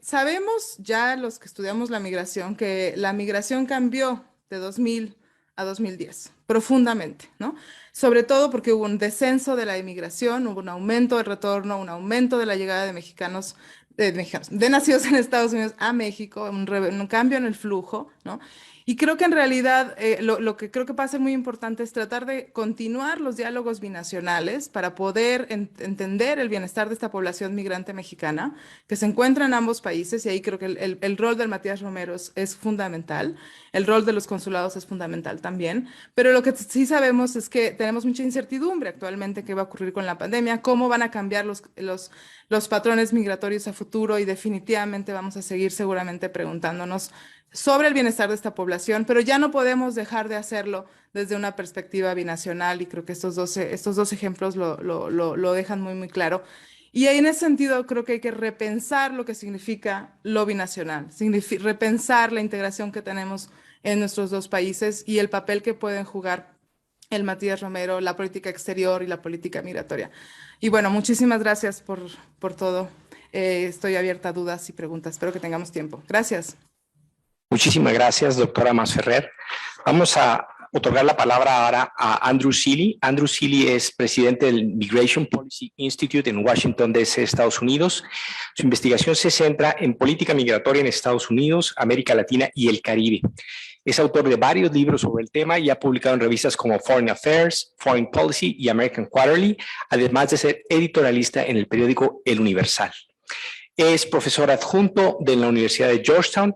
Sabemos ya los que estudiamos la migración que la migración cambió de 2000 a 2010 profundamente, ¿no? Sobre todo porque hubo un descenso de la inmigración, hubo un aumento del retorno, un aumento de la llegada de mexicanos, de nacidos en Estados Unidos a México, un cambio en el flujo, ¿no? Y creo que en realidad lo que creo que va a ser muy importante es tratar de continuar los diálogos binacionales para poder entender el bienestar de esta población migrante mexicana que se encuentra en ambos países, y ahí creo que el rol del Matías Romero es fundamental, el rol de los consulados es fundamental también, pero lo que sí sabemos es que tenemos mucha incertidumbre actualmente qué va a ocurrir con la pandemia, cómo van a cambiar los patrones migratorios a futuro, y definitivamente vamos a seguir seguramente preguntándonos sobre el bienestar de esta población, pero ya no podemos dejar de hacerlo desde una perspectiva binacional, y creo que estos dos ejemplos lo dejan muy, muy claro. Y en ese sentido creo que hay que repensar lo que significa lo binacional, repensar la integración que tenemos en nuestros dos países y el papel que pueden jugar el Matías Romero, la política exterior y la política migratoria. Y bueno, muchísimas gracias por todo. Estoy abierta a dudas y preguntas. Espero que tengamos tiempo. Gracias. Muchísimas gracias, doctora Masferrer. Vamos a otorgar la palabra ahora a Andrew Seeley. Andrew Seeley es presidente del Migration Policy Institute en Washington, D.C., Estados Unidos. Su investigación se centra en política migratoria en Estados Unidos, América Latina y el Caribe. Es autor de varios libros sobre el tema y ha publicado en revistas como Foreign Affairs, Foreign Policy y American Quarterly, además de ser editorialista en el periódico El Universal. Es profesor adjunto de la Universidad de Georgetown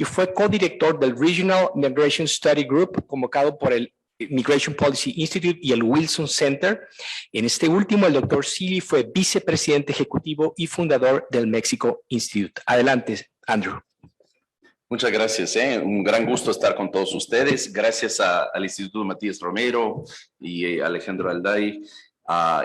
y fue codirector del Regional Migration Study Group, convocado por el Migration Policy Institute y el Wilson Center. En este último, el doctor Seeley fue vicepresidente ejecutivo y fundador del Mexico Institute. Adelante, Andrew. Muchas gracias, un gran gusto estar con todos ustedes. Gracias al Instituto Matías Romero y Alejandro Alday,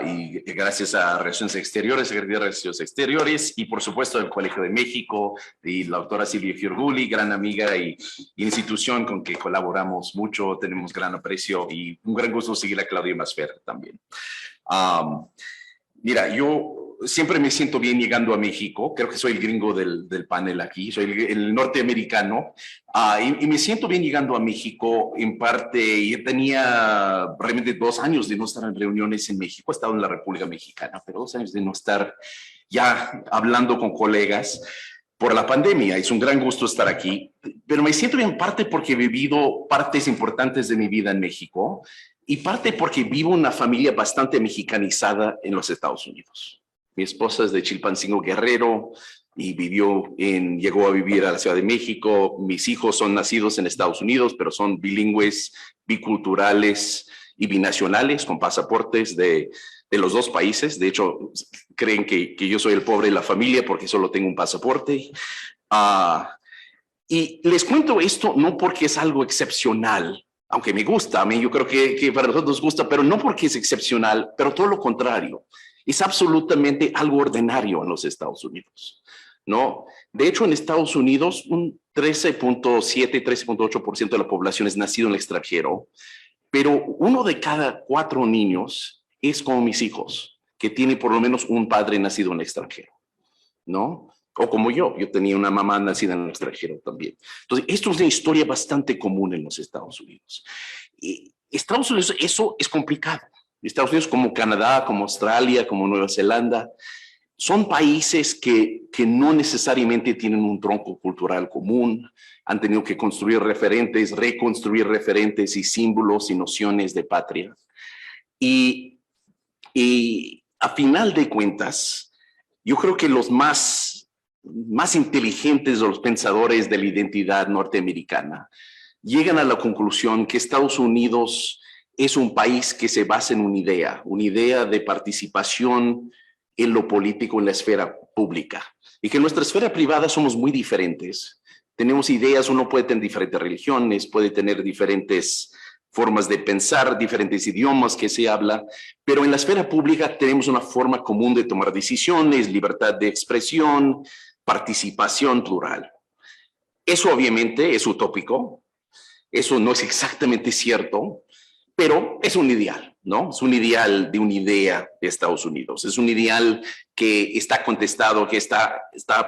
y gracias a Relaciones Exteriores, Secretaría de Relaciones Exteriores, y por supuesto al Colegio de México y la doctora Silvia Fiorguli, gran amiga y institución con que colaboramos mucho, tenemos gran aprecio, y un gran gusto seguir a Claudia Masferrer también. Mira, yo siempre me siento bien llegando a México. Creo que soy el gringo del panel aquí, soy el norteamericano, y me siento bien llegando a México. En parte, yo tenía realmente 2 años de no estar en reuniones en México. He estado en la República Mexicana, pero 2 años de no estar ya hablando con colegas por la pandemia. Es un gran gusto estar aquí, pero me siento bien en parte porque he vivido partes importantes de mi vida en México, y parte porque vivo una familia bastante mexicanizada en los Estados Unidos. Mi esposa es de Chilpancingo, Guerrero, y llegó a vivir a la Ciudad de México. Mis hijos son nacidos en Estados Unidos, pero son bilingües, biculturales y binacionales, con pasaportes de los dos países. De hecho, creen que yo soy el pobre de la familia porque solo tengo un pasaporte. Y les cuento esto no porque es algo excepcional, aunque me gusta, a mí yo creo que para nosotros nos gusta, pero no porque es excepcional, pero todo lo contrario. Es absolutamente algo ordinario en los Estados Unidos, ¿no? De hecho, en Estados Unidos, un 13.7, 13.8% de la población es nacido en el extranjero, pero 1 de cada 4 niños es como mis hijos, que tiene por lo menos un padre nacido en el extranjero, ¿no? O como yo tenía una mamá nacida en el extranjero también. Entonces, esto es una historia bastante común en los Estados Unidos. Y Estados Unidos, eso es complicado. Estados Unidos, como Canadá, como Australia, como Nueva Zelanda, son países que no necesariamente tienen un tronco cultural común, han tenido que construir referentes, reconstruir referentes y símbolos y nociones de patria. Y a final de cuentas, yo creo que los más inteligentes de los pensadores de la identidad norteamericana llegan a la conclusión que Estados Unidos es un país que se basa en una idea de participación en lo político, en la esfera pública, y que en nuestra esfera privada somos muy diferentes. Tenemos ideas, uno puede tener diferentes religiones, puede tener diferentes formas de pensar, diferentes idiomas que se habla, pero en la esfera pública tenemos una forma común de tomar decisiones, libertad de expresión, participación plural. Eso obviamente es utópico, eso no es exactamente cierto, pero es un ideal, ¿no? Es un ideal de una idea de Estados Unidos. Es un ideal que está contestado, que está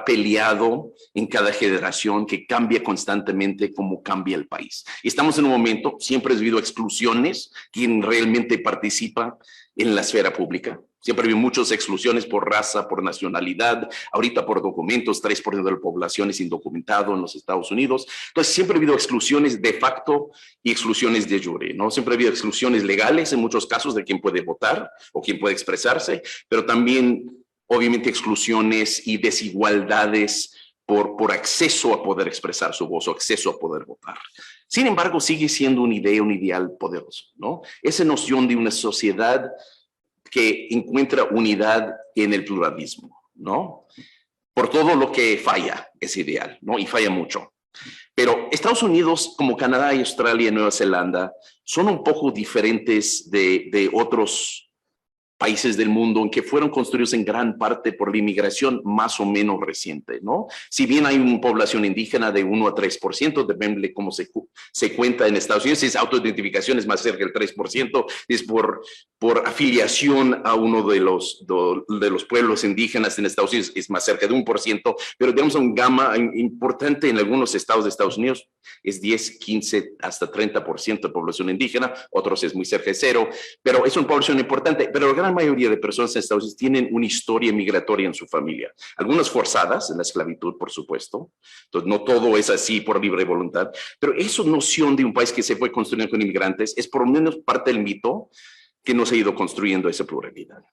peleado en cada generación, que cambia constantemente como cambia el país. Y estamos en un momento, siempre ha habido exclusiones, quien realmente participa en la esfera pública. Siempre ha habido muchas exclusiones por raza, por nacionalidad, ahorita por documentos, 3% de la población es indocumentado en los Estados Unidos. Entonces, siempre ha habido exclusiones de facto y exclusiones de jure, ¿no? Siempre ha habido exclusiones legales en muchos casos de quién puede votar o quién puede expresarse, pero también, obviamente, exclusiones y desigualdades por acceso a poder expresar su voz o acceso a poder votar. Sin embargo, sigue siendo una idea, un ideal poderoso, ¿no? Esa noción de una sociedad que encuentra unidad en el pluralismo, ¿no? Por todo lo que falla ese ideal, ¿no? Y falla mucho. Pero Estados Unidos, como Canadá y Australia y Nueva Zelanda, son un poco diferentes de otros países del mundo en que fueron construidos en gran parte por la inmigración más o menos reciente, ¿no? Si bien hay una población indígena de 1 a 3%, depende de cómo se cuenta en Estados Unidos, si es autoidentificación es más cerca del 3%, es por afiliación a uno de los pueblos indígenas en Estados Unidos, es más cerca de 1%, pero tenemos un gama importante en algunos estados de Estados Unidos, es 10, 15, hasta 30% de población indígena, otros es muy cerca de 0, pero es una población importante, pero la gran mayoría de personas en Estados Unidos tienen una historia migratoria en su familia, algunas forzadas en la esclavitud, por supuesto, entonces no todo es así por libre voluntad, pero esa noción de un país que se fue construyendo con inmigrantes es por lo menos parte del mito que nos ha ido construyendo esa pluralidad.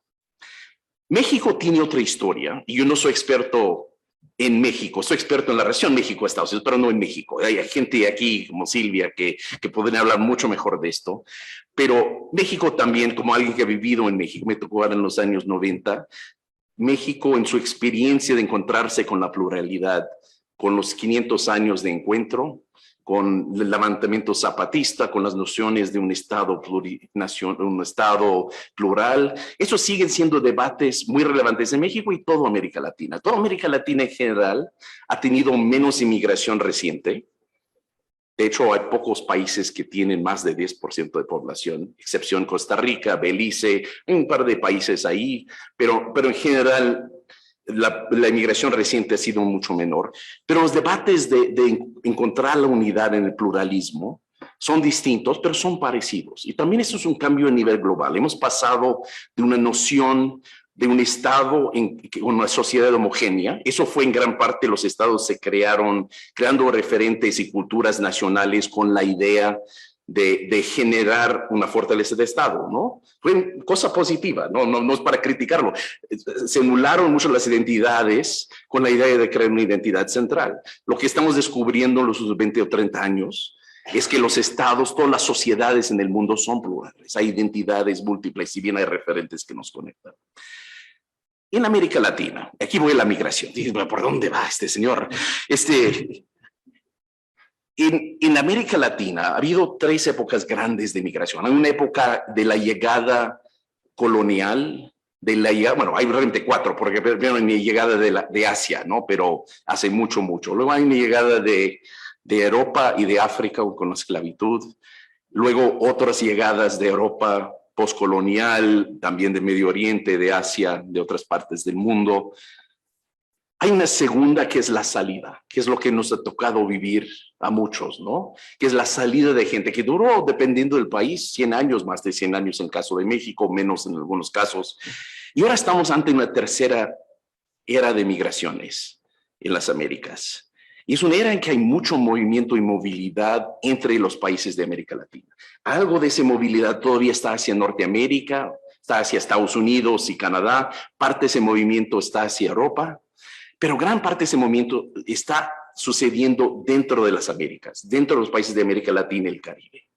México tiene otra historia, y yo no soy experto en México, soy experto en la región México-Estados Unidos, pero no en México. Hay gente aquí como Silvia que pueden hablar mucho mejor de esto, pero México también, como alguien que ha vivido en México, me tocó ahora en los años 90, México en su experiencia de encontrarse con la pluralidad, con los 500 años de encuentro, con el levantamiento zapatista, con las nociones de un Estado un Estado plural. Esos siguen siendo debates muy relevantes en México y toda América Latina. Toda América Latina en general ha tenido menos inmigración reciente. De hecho, hay pocos países que tienen más de 10% de población, excepción Costa Rica, Belice, hay un par de países ahí, pero en general la inmigración reciente ha sido mucho menor, pero los debates de encontrar la unidad en el pluralismo son distintos, pero son parecidos. Y también eso es un cambio a nivel global. Hemos pasado de una noción de un Estado en una sociedad homogénea. Eso fue en gran parte, los estados se crearon, creando referentes y culturas nacionales con la idea de generar una fortaleza de Estado, ¿no? Fue cosa positiva, no es para criticarlo. Se emularon mucho las identidades con la idea de crear una identidad central. Lo que estamos descubriendo en los últimos 20 o 30 años es que los estados, todas las sociedades en el mundo son plurales, hay identidades múltiples, si bien hay referentes que nos conectan. En América Latina, aquí voy a la migración. Dicen, ¿por dónde va este señor? En América Latina ha habido 3 épocas grandes de migración. Hay una época de la llegada colonial, bueno, hay realmente 4, porque primero hay una llegada de Asia, ¿no? Pero hace mucho. Luego hay una llegada de Europa y de África con la esclavitud. Luego otras llegadas de Europa postcolonial, también de Medio Oriente, de Asia, de otras partes del mundo. Hay una segunda que es la salida, que es lo que nos ha tocado vivir a muchos, ¿no? Que es la salida de gente que duró, dependiendo del país, 100 años, más de 100 años en el caso de México, menos en algunos casos. Y ahora estamos ante una tercera era de migraciones en las Américas. Y es una era en que hay mucho movimiento y movilidad entre los países de América Latina. Algo de esa movilidad todavía está hacia Norteamérica, está hacia Estados Unidos y Canadá, parte de ese movimiento está hacia Europa, pero gran parte de ese movimiento está sucediendo dentro de las Américas, dentro de los países de América Latina y el Caribe.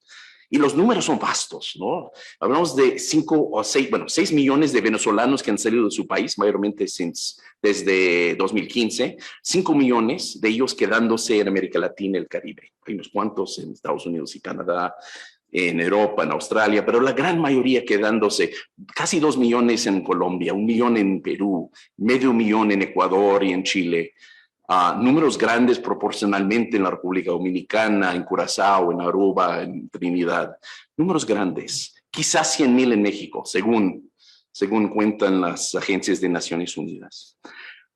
Y los números son vastos, ¿no? Hablamos de 6 millones de venezolanos que han salido de su país, mayormente desde 2015, 5 millones de ellos quedándose en América Latina y el Caribe. Hay unos cuantos en Estados Unidos y Canadá, en Europa, en Australia, pero la gran mayoría quedándose, casi 2 millones en Colombia, 1 millón en Perú, medio millón en Ecuador y en Chile, números grandes proporcionalmente en la República Dominicana, en Curazao, en Aruba, en Trinidad, números grandes, quizás 100,000 en México, según cuentan las agencias de Naciones Unidas.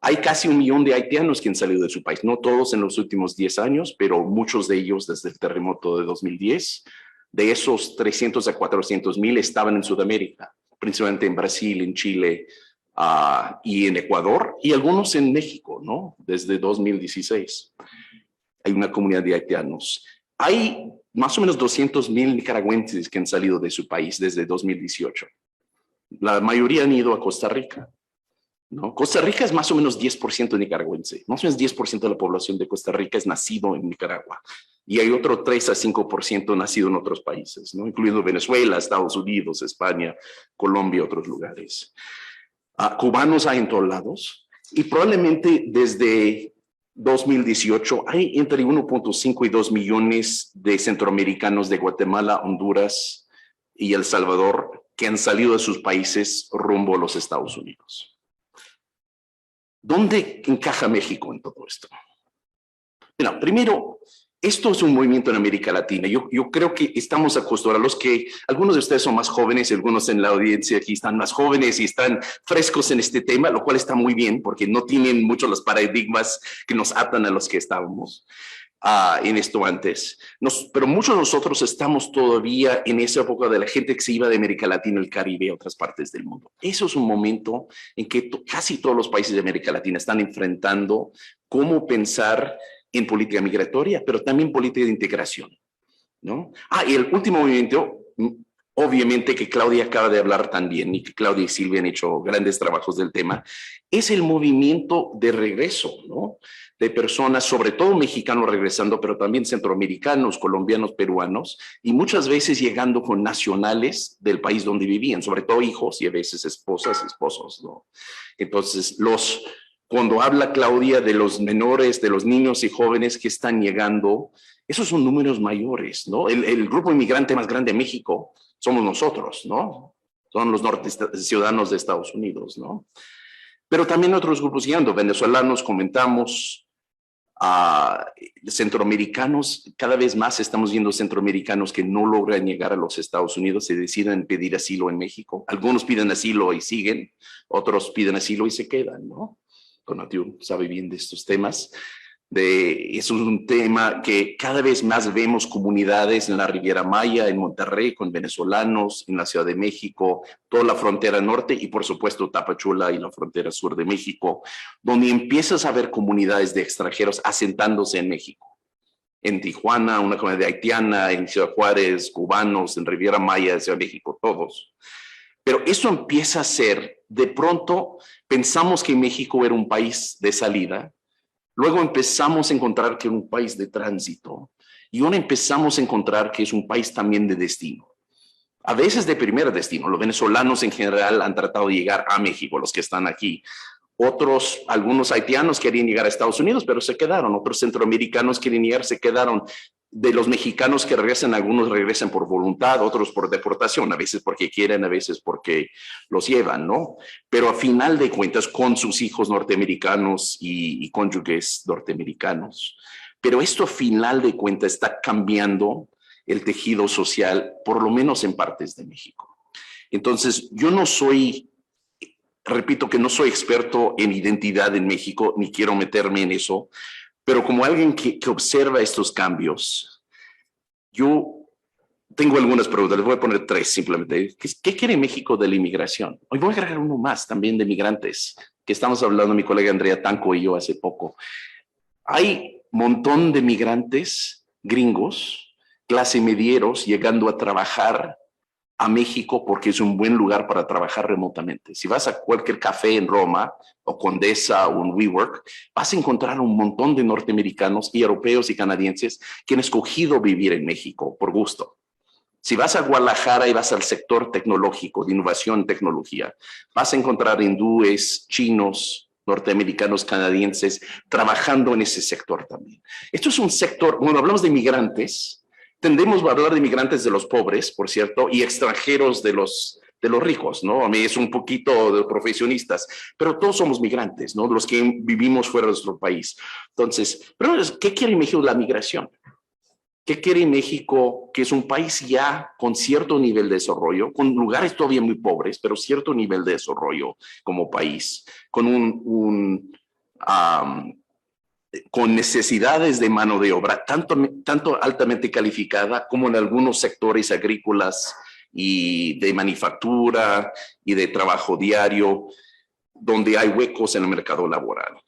Hay casi 1 millón de haitianos que han salido de su país, no todos en los últimos 10 años, pero muchos de ellos desde el terremoto de 2010. De esos 300 a 400,000 estaban en Sudamérica, principalmente en Brasil, en Chile y en Ecuador, y algunos en México, ¿no? Desde 2016. Hay una comunidad de haitianos. Hay más o menos 200,000 nicaragüenses que han salido de su país desde 2018. La mayoría han ido a Costa Rica, ¿no? Costa Rica es más o menos 10% nicaragüense. Más o menos 10% de la población de Costa Rica es nacido en Nicaragua. Y hay otro 3 a 5% nacido en otros países, ¿no? Incluyendo Venezuela, Estados Unidos, España, Colombia y otros lugares. Cubanos hay en todos lados. Y probablemente desde 2018 hay entre 1.5 y 2 millones de centroamericanos de Guatemala, Honduras y El Salvador que han salido de sus países rumbo a los Estados Unidos. ¿Dónde encaja México en todo esto? Mira, primero, esto es un movimiento en América Latina. Yo creo que estamos acostumbrados, que algunos de ustedes son más jóvenes, algunos en la audiencia aquí están más jóvenes y están frescos en este tema, lo cual está muy bien porque no tienen muchos los paradigmas que nos atan a los que estábamos en esto antes. Pero muchos de nosotros estamos todavía en esa época de la gente que se iba de América Latina al Caribe a otras partes del mundo. Eso es un momento en que casi todos los países de América Latina están enfrentando cómo pensar en política migratoria, pero también política de integración, ¿no? Y el último movimiento, obviamente que Claudia acaba de hablar también, y que Claudia y Silvia han hecho grandes trabajos del tema, es el movimiento de regreso, ¿no? De personas, sobre todo mexicanos regresando, pero también centroamericanos, colombianos, peruanos, y muchas veces llegando con nacionales del país donde vivían, sobre todo hijos y a veces esposas, esposos, ¿no? Entonces, cuando habla Claudia de los menores, de los niños y jóvenes que están llegando, esos son números mayores, ¿no? El grupo inmigrante más grande de México somos nosotros, ¿no? Son los ciudadanos de Estados Unidos, ¿no? Pero también otros grupos llegando, venezolanos, comentamos, centroamericanos, cada vez más estamos viendo centroamericanos que no logran llegar a los Estados Unidos y deciden pedir asilo en México. Algunos piden asilo y siguen, otros piden asilo y se quedan, ¿no? Tonatiuh sabe bien de estos temas. Es un tema que cada vez más vemos comunidades en la Riviera Maya, en Monterrey, con venezolanos, en la Ciudad de México, toda la frontera norte y por supuesto Tapachula y la frontera sur de México, donde empiezas a ver comunidades de extranjeros asentándose en México, en Tijuana, una comunidad haitiana, en Ciudad Juárez, cubanos, en Riviera Maya, Ciudad de México, todos. Pero eso empieza a ser, de pronto pensamos que México era un país de salida, luego empezamos a encontrar que era un país de tránsito y ahora empezamos a encontrar que es un país también de destino. A veces de primer destino. Los venezolanos en general han tratado de llegar a México, los que están aquí. Otros, algunos haitianos querían llegar a Estados Unidos, pero se quedaron. Otros centroamericanos quieren llegar, se quedaron. De los mexicanos que regresan, algunos regresan por voluntad, otros por deportación, a veces porque quieren, a veces porque los llevan, ¿no? Pero a final de cuentas, con sus hijos norteamericanos y cónyuges norteamericanos. Pero esto a final de cuentas está cambiando el tejido social, por lo menos en partes de México. Entonces, yo no soy, repito que no soy experto en identidad en México, ni quiero meterme en eso, pero como alguien que observa estos cambios, yo tengo algunas preguntas, les voy a poner 3 simplemente. ¿Qué quiere México de la inmigración? Hoy voy a agregar uno más también de migrantes, que estamos hablando mi colega Andrea Tanco y yo hace poco. Hay un montón de migrantes gringos, clase medieros, llegando a trabajar a México porque es un buen lugar para trabajar remotamente. Si vas a cualquier café en Roma o Condesa o un WeWork, vas a encontrar un montón de norteamericanos y europeos y canadienses que han escogido vivir en México por gusto. Si vas a Guadalajara y vas al sector tecnológico, de innovación, tecnología, vas a encontrar hindúes, chinos, norteamericanos, canadienses, trabajando en ese sector también. Esto es un sector, cuando hablamos de migrantes, tendemos a hablar de migrantes de los pobres, por cierto, y extranjeros de los ricos, ¿no? A mí es un poquito de profesionistas, pero todos somos migrantes, ¿no? Los que vivimos fuera de nuestro país. Entonces, pero ¿qué quiere México de la migración? ¿Qué quiere México, que es un país ya con cierto nivel de desarrollo, con lugares todavía muy pobres, pero cierto nivel de desarrollo como país, con con necesidades de mano de obra, tanto altamente calificada como en algunos sectores agrícolas y de manufactura y de trabajo diario, donde hay huecos en el mercado laboral?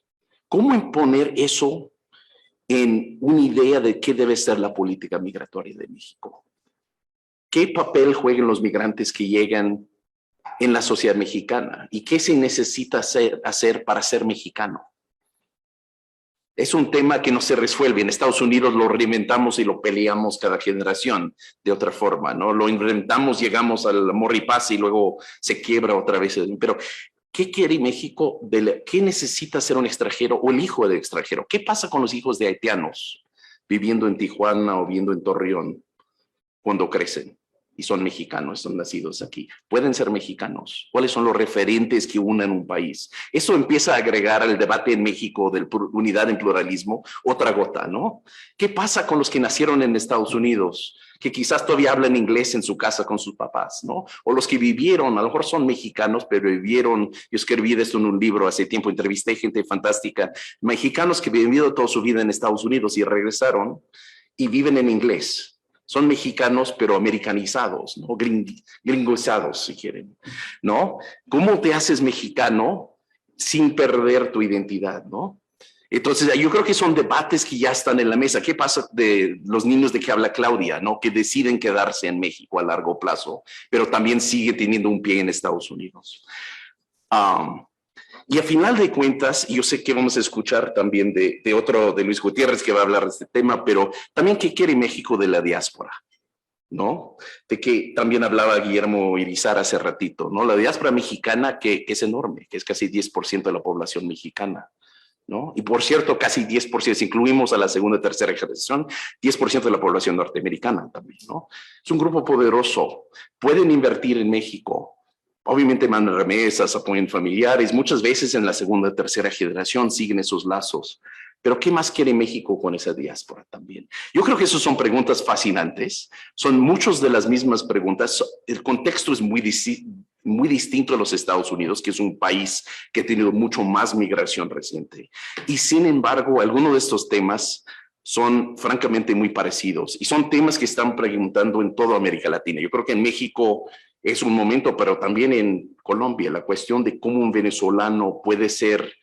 ¿Cómo imponer eso en una idea de qué debe ser la política migratoria de México? ¿Qué papel juegan los migrantes que llegan en la sociedad mexicana? ¿Y qué se necesita hacer para ser mexicano? Es un tema que no se resuelve. En Estados Unidos lo reinventamos y lo peleamos cada generación de otra forma, ¿no? Lo inventamos, llegamos al amor y paz y luego se quiebra otra vez. Pero, ¿qué quiere México? ¿Qué necesita ser un extranjero o el hijo del extranjero? ¿Qué pasa con los hijos de haitianos viviendo en Tijuana o viviendo en Torreón cuando crecen y son mexicanos, son nacidos aquí? ¿Pueden ser mexicanos? ¿Cuáles son los referentes que unen un país? Eso empieza a agregar al debate en México de unidad en pluralismo otra gota, ¿no? ¿Qué pasa con los que nacieron en Estados Unidos, que quizás todavía hablan inglés en su casa con sus papás, ¿no? O los que vivieron, a lo mejor son mexicanos, pero vivieron, yo escribí de esto en un libro hace tiempo, entrevisté gente fantástica, mexicanos que han vivido toda su vida en Estados Unidos y regresaron y viven en inglés. Son mexicanos, pero americanizados, ¿no? Gringoizados, si quieren, ¿no? ¿Cómo te haces mexicano sin perder tu identidad, ¿no? Entonces, yo creo que son debates que ya están en la mesa. ¿Qué pasa de los niños de que habla Claudia, ¿no? Que deciden quedarse en México a largo plazo, pero también sigue teniendo un pie en Estados Unidos. Y a final de cuentas, yo sé que vamos a escuchar también de Luis Gutiérrez, que va a hablar de este tema, pero también qué quiere México de la diáspora, ¿no? De que también hablaba Guillermo Irizar hace ratito, ¿no? La diáspora mexicana que es enorme, que es casi 10% de la población mexicana, ¿no? Y por cierto, casi 10%, si incluimos a la segunda y tercera generación, 10% de la población norteamericana también, ¿no? Es un grupo poderoso. Pueden invertir en México. Obviamente mandan remesas, apoyan familiares, muchas veces en la segunda y tercera generación siguen esos lazos. Pero ¿qué más quiere México con esa diáspora también? Yo creo que esas son preguntas fascinantes, son muchas de las mismas preguntas. El contexto es muy distinto a los Estados Unidos, que es un país que ha tenido mucho más migración reciente. Y sin embargo, algunos de estos temas son francamente muy parecidos y son temas que están preguntando en toda América Latina. Yo creo que en México es un momento, pero también en Colombia, la cuestión de cómo un venezolano puede ser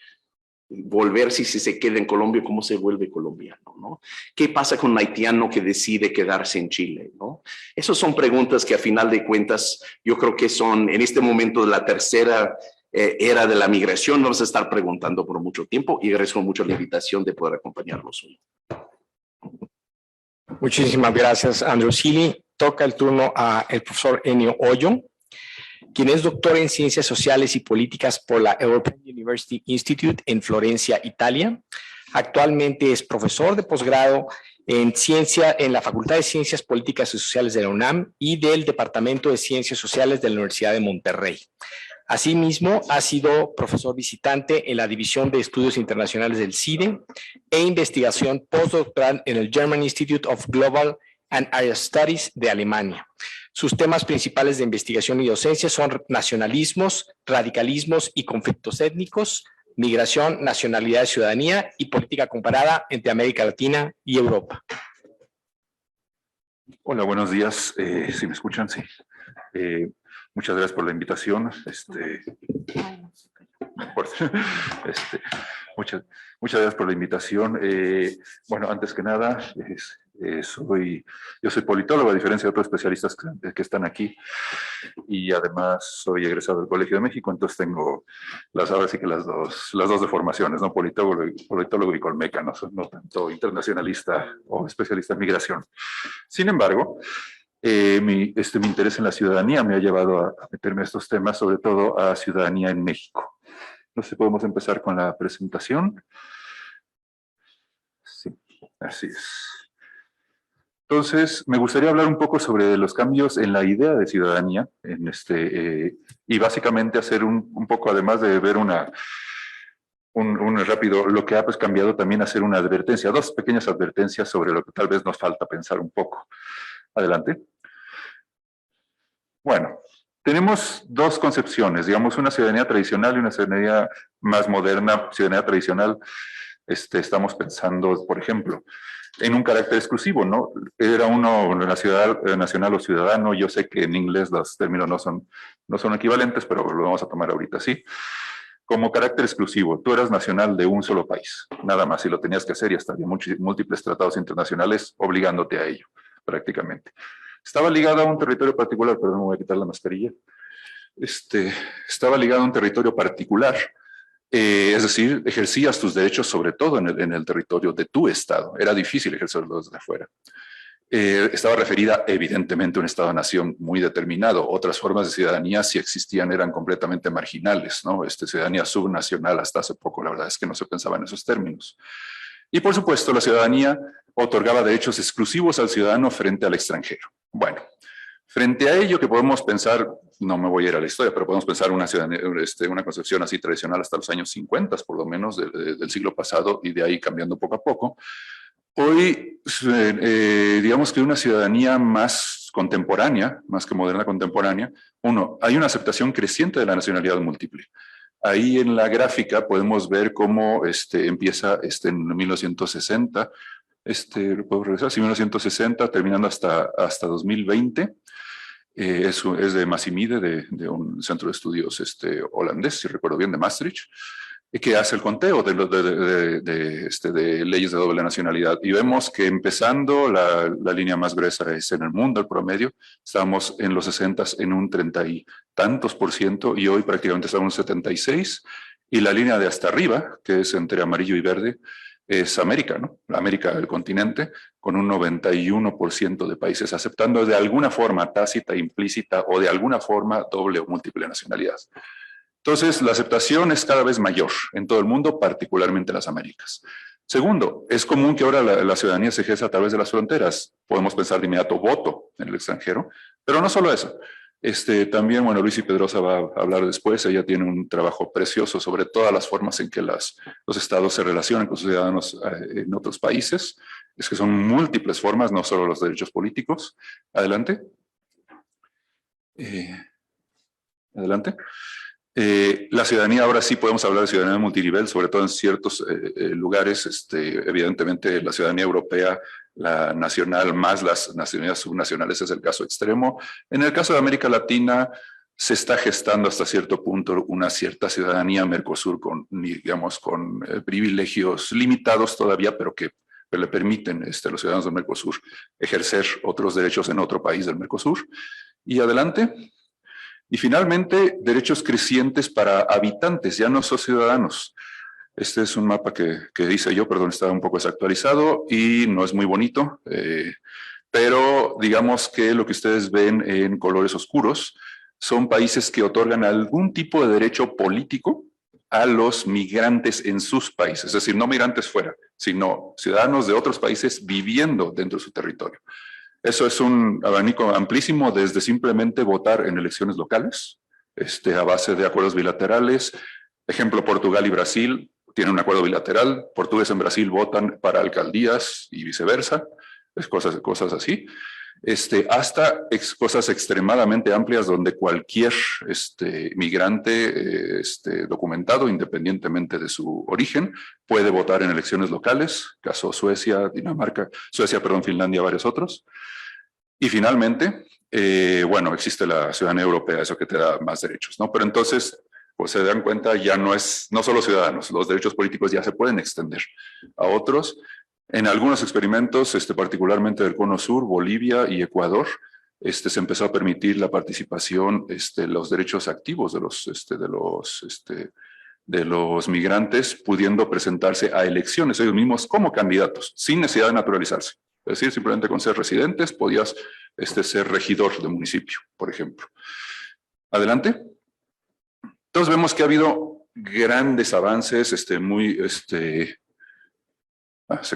volverse, si se queda en Colombia, cómo se vuelve colombiano, ¿no? ¿Qué pasa con un haitiano que decide quedarse en Chile, ¿no? Esas son preguntas que a final de cuentas yo creo que son en este momento de la tercera era de la migración, vamos a estar preguntando por mucho tiempo y agradezco mucho la invitación de poder acompañarlos hoy. Muchísimas gracias, Andrew Seeley. Toca el turno al profesor Ennio Oyo, quien es doctor en Ciencias Sociales y Políticas por la European University Institute en Florencia, Italia. Actualmente es profesor de posgrado en la Facultad de Ciencias Políticas y Sociales de la UNAM y del Departamento de Ciencias Sociales de la Universidad de Monterrey. Asimismo, ha sido profesor visitante en la División de Estudios Internacionales del CIDE e investigación postdoctoral en el German Institute of Global and Area Studies de Alemania. Sus temas principales de investigación y docencia son nacionalismos, radicalismos y conflictos étnicos, migración, nacionalidad y ciudadanía y política comparada entre América Latina y Europa. Hola, buenos días. ¿Sí me escuchan? Sí. Muchas gracias por la invitación. Muchas gracias por la invitación. Bueno, antes que nada, yo soy politólogo, a diferencia de otros especialistas que están aquí, y además soy egresado del Colegio de México, entonces tengo ahora sí que las dos de formaciones, ¿no? Politólogo y colmeca, no tanto internacionalista o especialista en migración. Sin embargo, mi interés en la ciudadanía me ha llevado a meterme a estos temas, sobre todo a ciudadanía en México. No sé si podemos empezar con la presentación. Sí, así es. Entonces, me gustaría hablar un poco sobre los cambios en la idea de ciudadanía, y básicamente hacer un poco, además de ver un rápido, lo que ha cambiado, también hacer una advertencia, dos pequeñas advertencias sobre lo que tal vez nos falta pensar un poco. Adelante. Bueno, tenemos dos concepciones, digamos, una ciudadanía tradicional y una ciudadanía más moderna. Ciudadanía tradicional, estamos pensando, por ejemplo, en un carácter exclusivo, ¿no? Era uno nacional o ciudadano. Yo sé que en inglés los términos no son equivalentes, pero lo vamos a tomar ahorita así. Como carácter exclusivo, tú eras nacional de un solo país, nada más, y lo tenías que hacer, y hasta había múltiples tratados internacionales obligándote a ello, prácticamente. Estaba ligado a un territorio particular, perdón, me voy a quitar la mascarilla. Estaba ligado a un territorio particular, es decir, ejercías tus derechos sobre todo en el territorio de tu estado. Era difícil ejercerlos desde afuera. Estaba referida evidentemente a un estado-nación muy determinado. Otras formas de ciudadanía, si existían, eran completamente marginales, ¿no? Ciudadanía subnacional hasta hace poco, la verdad es que no se pensaba en esos términos. Y por supuesto, la ciudadanía otorgaba derechos exclusivos al ciudadano frente al extranjero. Bueno, frente a ello que podemos pensar, no me voy a ir a la historia, pero podemos pensar una concepción así tradicional hasta los años 50, por lo menos, del siglo pasado, y de ahí cambiando poco a poco. Hoy, digamos que una ciudadanía más contemporánea, más que moderna contemporánea, hay una aceptación creciente de la nacionalidad múltiple. Ahí en la gráfica podemos ver cómo empieza en 1960, puedo regresar, sí, 1960, terminando hasta 2020. Es de Massimide, de un centro de estudios holandés, si recuerdo bien, de Maastricht, que hace el conteo de leyes de doble nacionalidad. Y vemos que empezando, la línea más gruesa es en el mundo, el promedio. Estábamos en los 60 en un 30 y tantos %, y hoy prácticamente estamos en 76. Y la línea de hasta arriba, que es entre amarillo y verde, es América, ¿no? La América del continente, con un 91% de países aceptando de alguna forma tácita, implícita o de alguna forma doble o múltiple nacionalidad. Entonces, la aceptación es cada vez mayor en todo el mundo, particularmente en las Américas. Segundo, es común que ahora la ciudadanía se ejerza a través de las fronteras. Podemos pensar de inmediato voto en el extranjero, pero no solo eso. También, bueno, Lucy Pedrosa va a hablar después. Ella tiene un trabajo precioso sobre todas las formas en que los estados se relacionan con sus ciudadanos en otros países. Es que son múltiples formas, no solo los derechos políticos. Adelante. Adelante. La ciudadanía, ahora sí podemos hablar de ciudadanía multinivel, sobre todo en ciertos lugares. Evidentemente, la ciudadanía europea, la nacional más las nacionalidades subnacionales es el caso extremo. En el caso de América Latina, se está gestando hasta cierto punto una cierta ciudadanía Mercosur con, digamos, con privilegios limitados todavía, pero que le permiten a los ciudadanos del Mercosur ejercer otros derechos en otro país del Mercosur. Y adelante. Y finalmente, derechos crecientes para habitantes, ya no son ciudadanos. Este es un mapa que hice yo, perdón, está un poco desactualizado y no es muy bonito, pero digamos que lo que ustedes ven en colores oscuros son países que otorgan algún tipo de derecho político a los migrantes en sus países, es decir, no migrantes fuera, sino ciudadanos de otros países viviendo dentro de su territorio. Eso es un abanico amplísimo, desde simplemente votar en elecciones locales, a base de acuerdos bilaterales. Ejemplo, Portugal y Brasil tienen un acuerdo bilateral, portugueses en Brasil votan para alcaldías y viceversa, cosas así. Hasta cosas extremadamente amplias donde cualquier migrante documentado, independientemente de su origen, puede votar en elecciones locales, caso Suecia, Dinamarca, Finlandia, varios otros. Y finalmente, bueno, existe la ciudadanía europea, eso que te da más derechos, ¿no? Pero entonces, pues se dan cuenta, ya no solo ciudadanos, los derechos políticos ya se pueden extender a otros. En algunos experimentos, particularmente del Cono Sur, Bolivia y Ecuador, se empezó a permitir la participación, los derechos activos de los migrantes, pudiendo presentarse a elecciones ellos mismos como candidatos, sin necesidad de naturalizarse. Es decir, simplemente con ser residentes podías ser regidor de municipio, por ejemplo. Adelante. Entonces vemos que ha habido grandes avances, se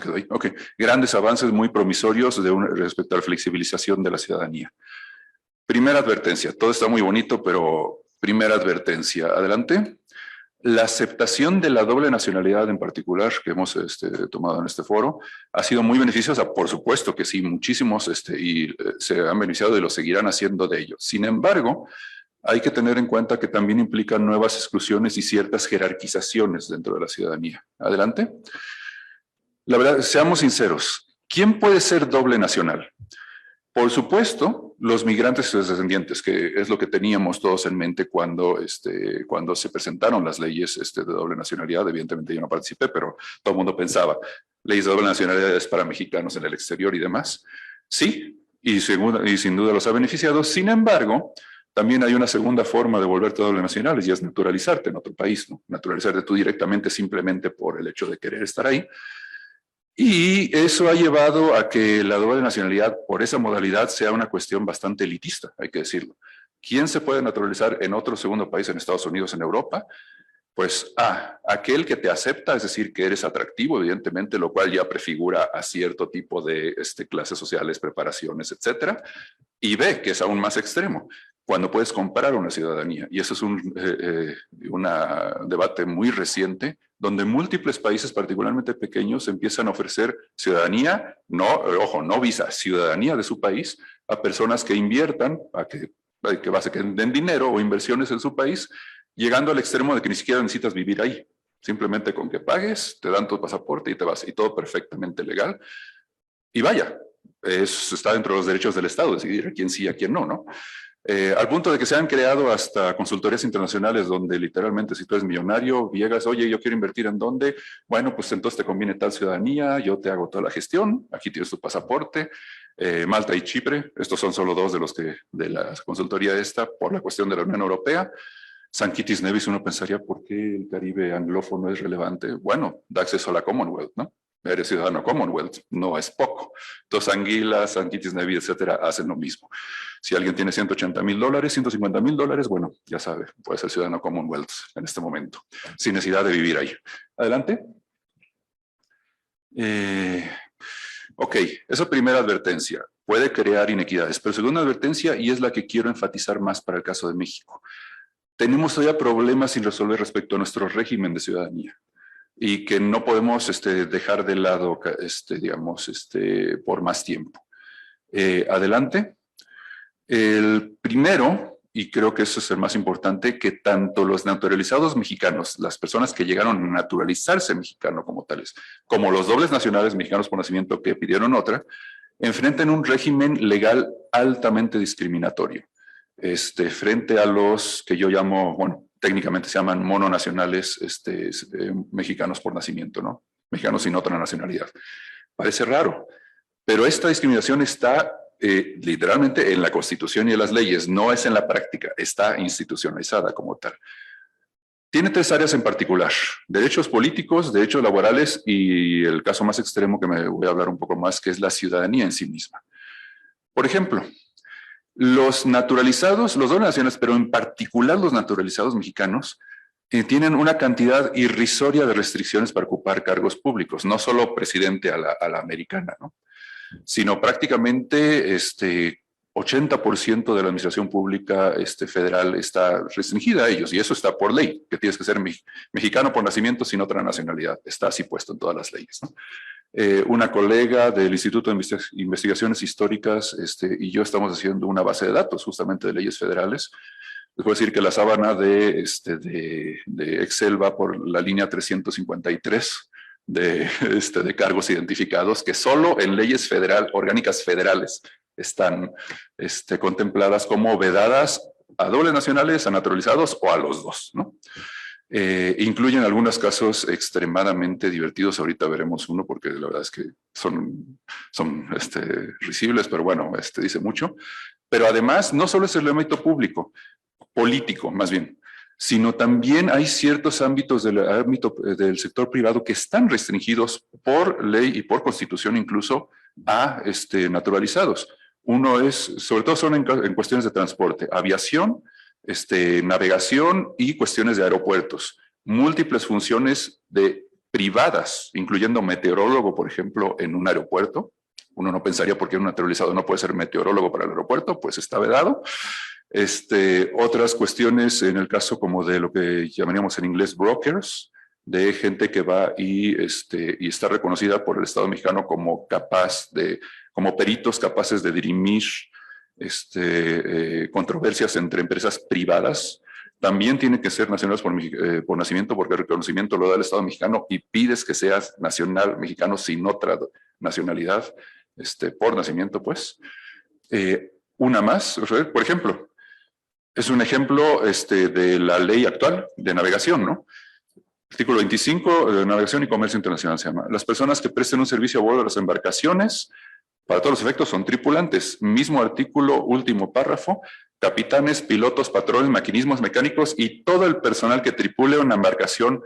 quedó ahí. Ok. Grandes avances muy promisorios respecto a la flexibilización de la ciudadanía. Primera advertencia. Todo está muy bonito, pero primera advertencia. Adelante. La aceptación de la doble nacionalidad en particular, que hemos tomado en este foro, ha sido muy beneficiosa. Por supuesto que sí, muchísimos se han beneficiado y lo seguirán haciendo de ello. Sin embargo, hay que tener en cuenta que también implican nuevas exclusiones y ciertas jerarquizaciones dentro de la ciudadanía. Adelante. La verdad, seamos sinceros, ¿quién puede ser doble nacional? Por supuesto, los migrantes y sus descendientes, que es lo que teníamos todos en mente cuando se presentaron las leyes de doble nacionalidad. Evidentemente yo no participé, pero todo el mundo pensaba, leyes de doble nacionalidad es para mexicanos en el exterior y demás. Sí, y sin duda los ha beneficiado. Sin embargo, también hay una segunda forma de volverte doble nacionales y es naturalizarte en otro país, ¿no? Naturalizarte tú directamente simplemente por el hecho de querer estar ahí. Y eso ha llevado a que la doble nacionalidad por esa modalidad sea una cuestión bastante elitista, hay que decirlo. ¿Quién se puede naturalizar en otro segundo país, en Estados Unidos, en Europa? Pues aquel que te acepta, es decir, que eres atractivo, evidentemente, lo cual ya prefigura a cierto tipo de clases sociales, preparaciones, etcétera. Y B, que es aún más extremo, cuando puedes comprar una ciudadanía. Y eso es un debate muy reciente, donde múltiples países, particularmente pequeños, empiezan a ofrecer ciudadanía, no visa, ciudadanía de su país, a personas que inviertan, que den dinero o inversiones en su país, llegando al extremo de que ni siquiera necesitas vivir ahí. Simplemente con que pagues, te dan tu pasaporte y te vas, y todo perfectamente legal. Y vaya, está dentro de los derechos del Estado, decidir a quién sí y a quién no, ¿no? Al punto de que se han creado hasta consultorías internacionales donde literalmente si tú eres millonario, llegas, oye, yo quiero invertir en dónde, bueno, pues entonces te conviene tal ciudadanía, yo te hago toda la gestión, aquí tienes tu pasaporte. Malta y Chipre, estos son solo dos de la consultoría esta, por la cuestión de la Unión Europea. San Kitts Nevis, uno pensaría, ¿por qué el Caribe anglófono es relevante? Bueno, da acceso a la Commonwealth, ¿no? Eres ciudadano Commonwealth, no es poco. Entonces, Anguila, San Kitts Nevis, etcétera, hacen lo mismo. Si alguien tiene $180,000, $150,000, bueno, ya sabe, puede ser ciudadano Commonwealth en este momento, sin necesidad de vivir ahí. Adelante. Ok, esa primera advertencia puede crear inequidades, pero segunda advertencia, y es la que quiero enfatizar más para el caso de México. Tenemos todavía problemas sin resolver respecto a nuestro régimen de ciudadanía y que no podemos dejar de lado, por más tiempo. Adelante. El primero, y creo que eso es el más importante, que tanto los naturalizados mexicanos, las personas que llegaron a naturalizarse mexicano como tales, como los dobles nacionales mexicanos por nacimiento que pidieron otra, enfrentan un régimen legal altamente discriminatorio. frente a los que yo llamo, bueno, técnicamente se llaman mononacionales mexicanos por nacimiento, ¿no? Mexicanos sin otra nacionalidad. Parece raro, pero esta discriminación está literalmente en la Constitución y en las leyes, no es en la práctica, está institucionalizada como tal. Tiene 3 áreas en particular: derechos políticos, derechos laborales y el caso más extremo que me voy a hablar un poco más, que es la ciudadanía en sí misma. Por ejemplo, los naturalizados, los dobles nacionales, pero en particular los naturalizados mexicanos, tienen una cantidad irrisoria de restricciones para ocupar cargos públicos, no solo presidente a la americana, ¿no? Sino prácticamente 80% de la administración pública federal está restringida a ellos, y eso está por ley, que tienes que ser mexicano por nacimiento sin otra nacionalidad. Está así puesto en todas las leyes, ¿no? Una colega del Instituto de Investigaciones Históricas y yo estamos haciendo una base de datos justamente de leyes federales. Les puedo decir que la sábana de Excel va por la línea 353 de cargos identificados, que solo en leyes orgánicas federales están contempladas como vedadas a dobles nacionales, a naturalizados o a los dos, ¿no? Incluyen algunos casos extremadamente divertidos. Ahorita veremos uno porque la verdad es que son risibles, pero bueno, dice mucho. Pero además, no solo es el ámbito público, político más bien, sino también hay ciertos ámbitos del sector privado que están restringidos por ley y por constitución incluso a naturalizados. Uno es, sobre todo son en cuestiones de transporte, aviación, navegación y cuestiones de aeropuertos. Múltiples funciones privadas, incluyendo meteorólogo, por ejemplo, en un aeropuerto. Uno no pensaría por qué un naturalizado no puede ser meteorólogo para el aeropuerto, pues está vedado. Otras cuestiones en el caso como de lo que llamaríamos en inglés brokers, de gente que va y está reconocida por el Estado mexicano como como peritos capaces de dirimir controversias entre empresas privadas. También tienen que ser nacionales por nacimiento, porque el reconocimiento lo da el Estado mexicano y pides que seas nacional mexicano sin otra nacionalidad por nacimiento, pues. Una más, por ejemplo, es un ejemplo de la ley actual de navegación, ¿no? Artículo 25, navegación y comercio internacional se llama. Las personas que presten un servicio a bordo de las embarcaciones, para todos los efectos, son tripulantes. Mismo artículo, último párrafo: capitanes, pilotos, patrones, maquinismos, mecánicos y todo el personal que tripule una embarcación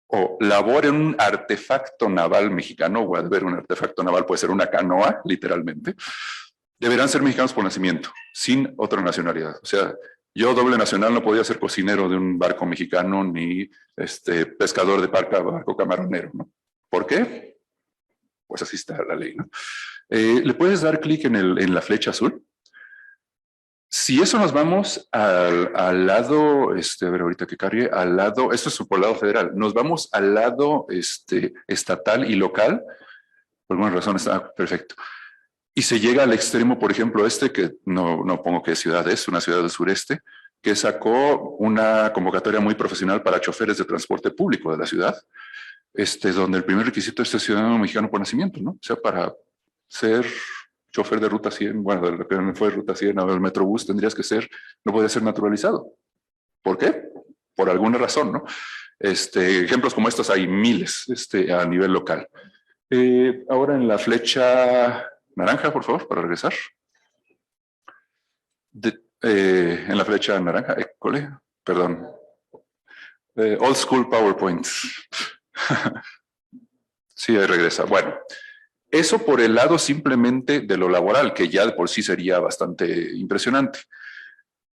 o labore en un artefacto naval mexicano, o al ver un artefacto naval puede ser una canoa, literalmente, deberán ser mexicanos por nacimiento, sin otra nacionalidad. O sea, yo doble nacional no podía ser cocinero de un barco mexicano ni pescador de barco camaronero, ¿no? ¿Por qué? Pues así está la ley, ¿no? ¿Le puedes dar clic en la flecha azul? Si eso nos vamos al lado, a ver ahorita que cargue, al lado, esto es por el lado federal, nos vamos al lado estatal y local, por alguna razón está perfecto. Y se llega al extremo, por ejemplo, que no pongo qué ciudad es, una ciudad del sureste, que sacó una convocatoria muy profesional para choferes de transporte público de la ciudad, donde el primer requisito es ser ciudadano mexicano por nacimiento, ¿no? O sea, para ser chofer de Ruta 100, bueno, de lo que fue Ruta 100 o del Metrobús, tendrías que no podías ser naturalizado. ¿Por qué? Por alguna razón, ¿no? Ejemplos como estos hay miles a nivel local. Ahora en la flecha naranja, por favor, para regresar. En la flecha naranja, perdón. Old school PowerPoint. Sí, ahí regresa. Bueno, eso por el lado simplemente de lo laboral, que ya de por sí sería bastante impresionante.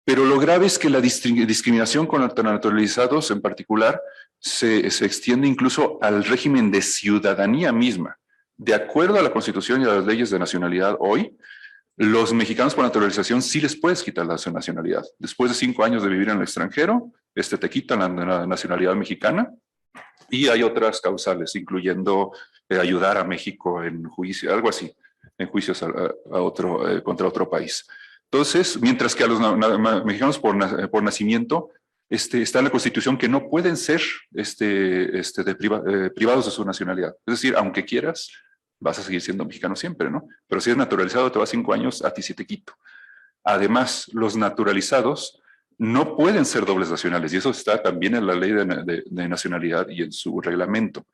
Pero lo grave es que la discriminación con naturalizados en particular se extiende incluso al régimen de ciudadanía misma. De acuerdo a la Constitución y a las leyes de nacionalidad hoy, los mexicanos por naturalización sí les puedes quitar la nacionalidad. Después de 5 años de vivir en el extranjero, te quitan la nacionalidad mexicana, y hay otras causales, incluyendo ayudar a México en juicio, algo así, en juicios contra otro país. Entonces, mientras que a los mexicanos por nacimiento está en la Constitución que no pueden ser privados de su nacionalidad. Es decir, aunque quieras, vas a seguir siendo mexicano siempre, ¿no? Pero si es naturalizado, te vas 5 años, a ti sí te quito. Además, los naturalizados no pueden ser dobles nacionales, y eso está también en la ley de nacionalidad y en su reglamento.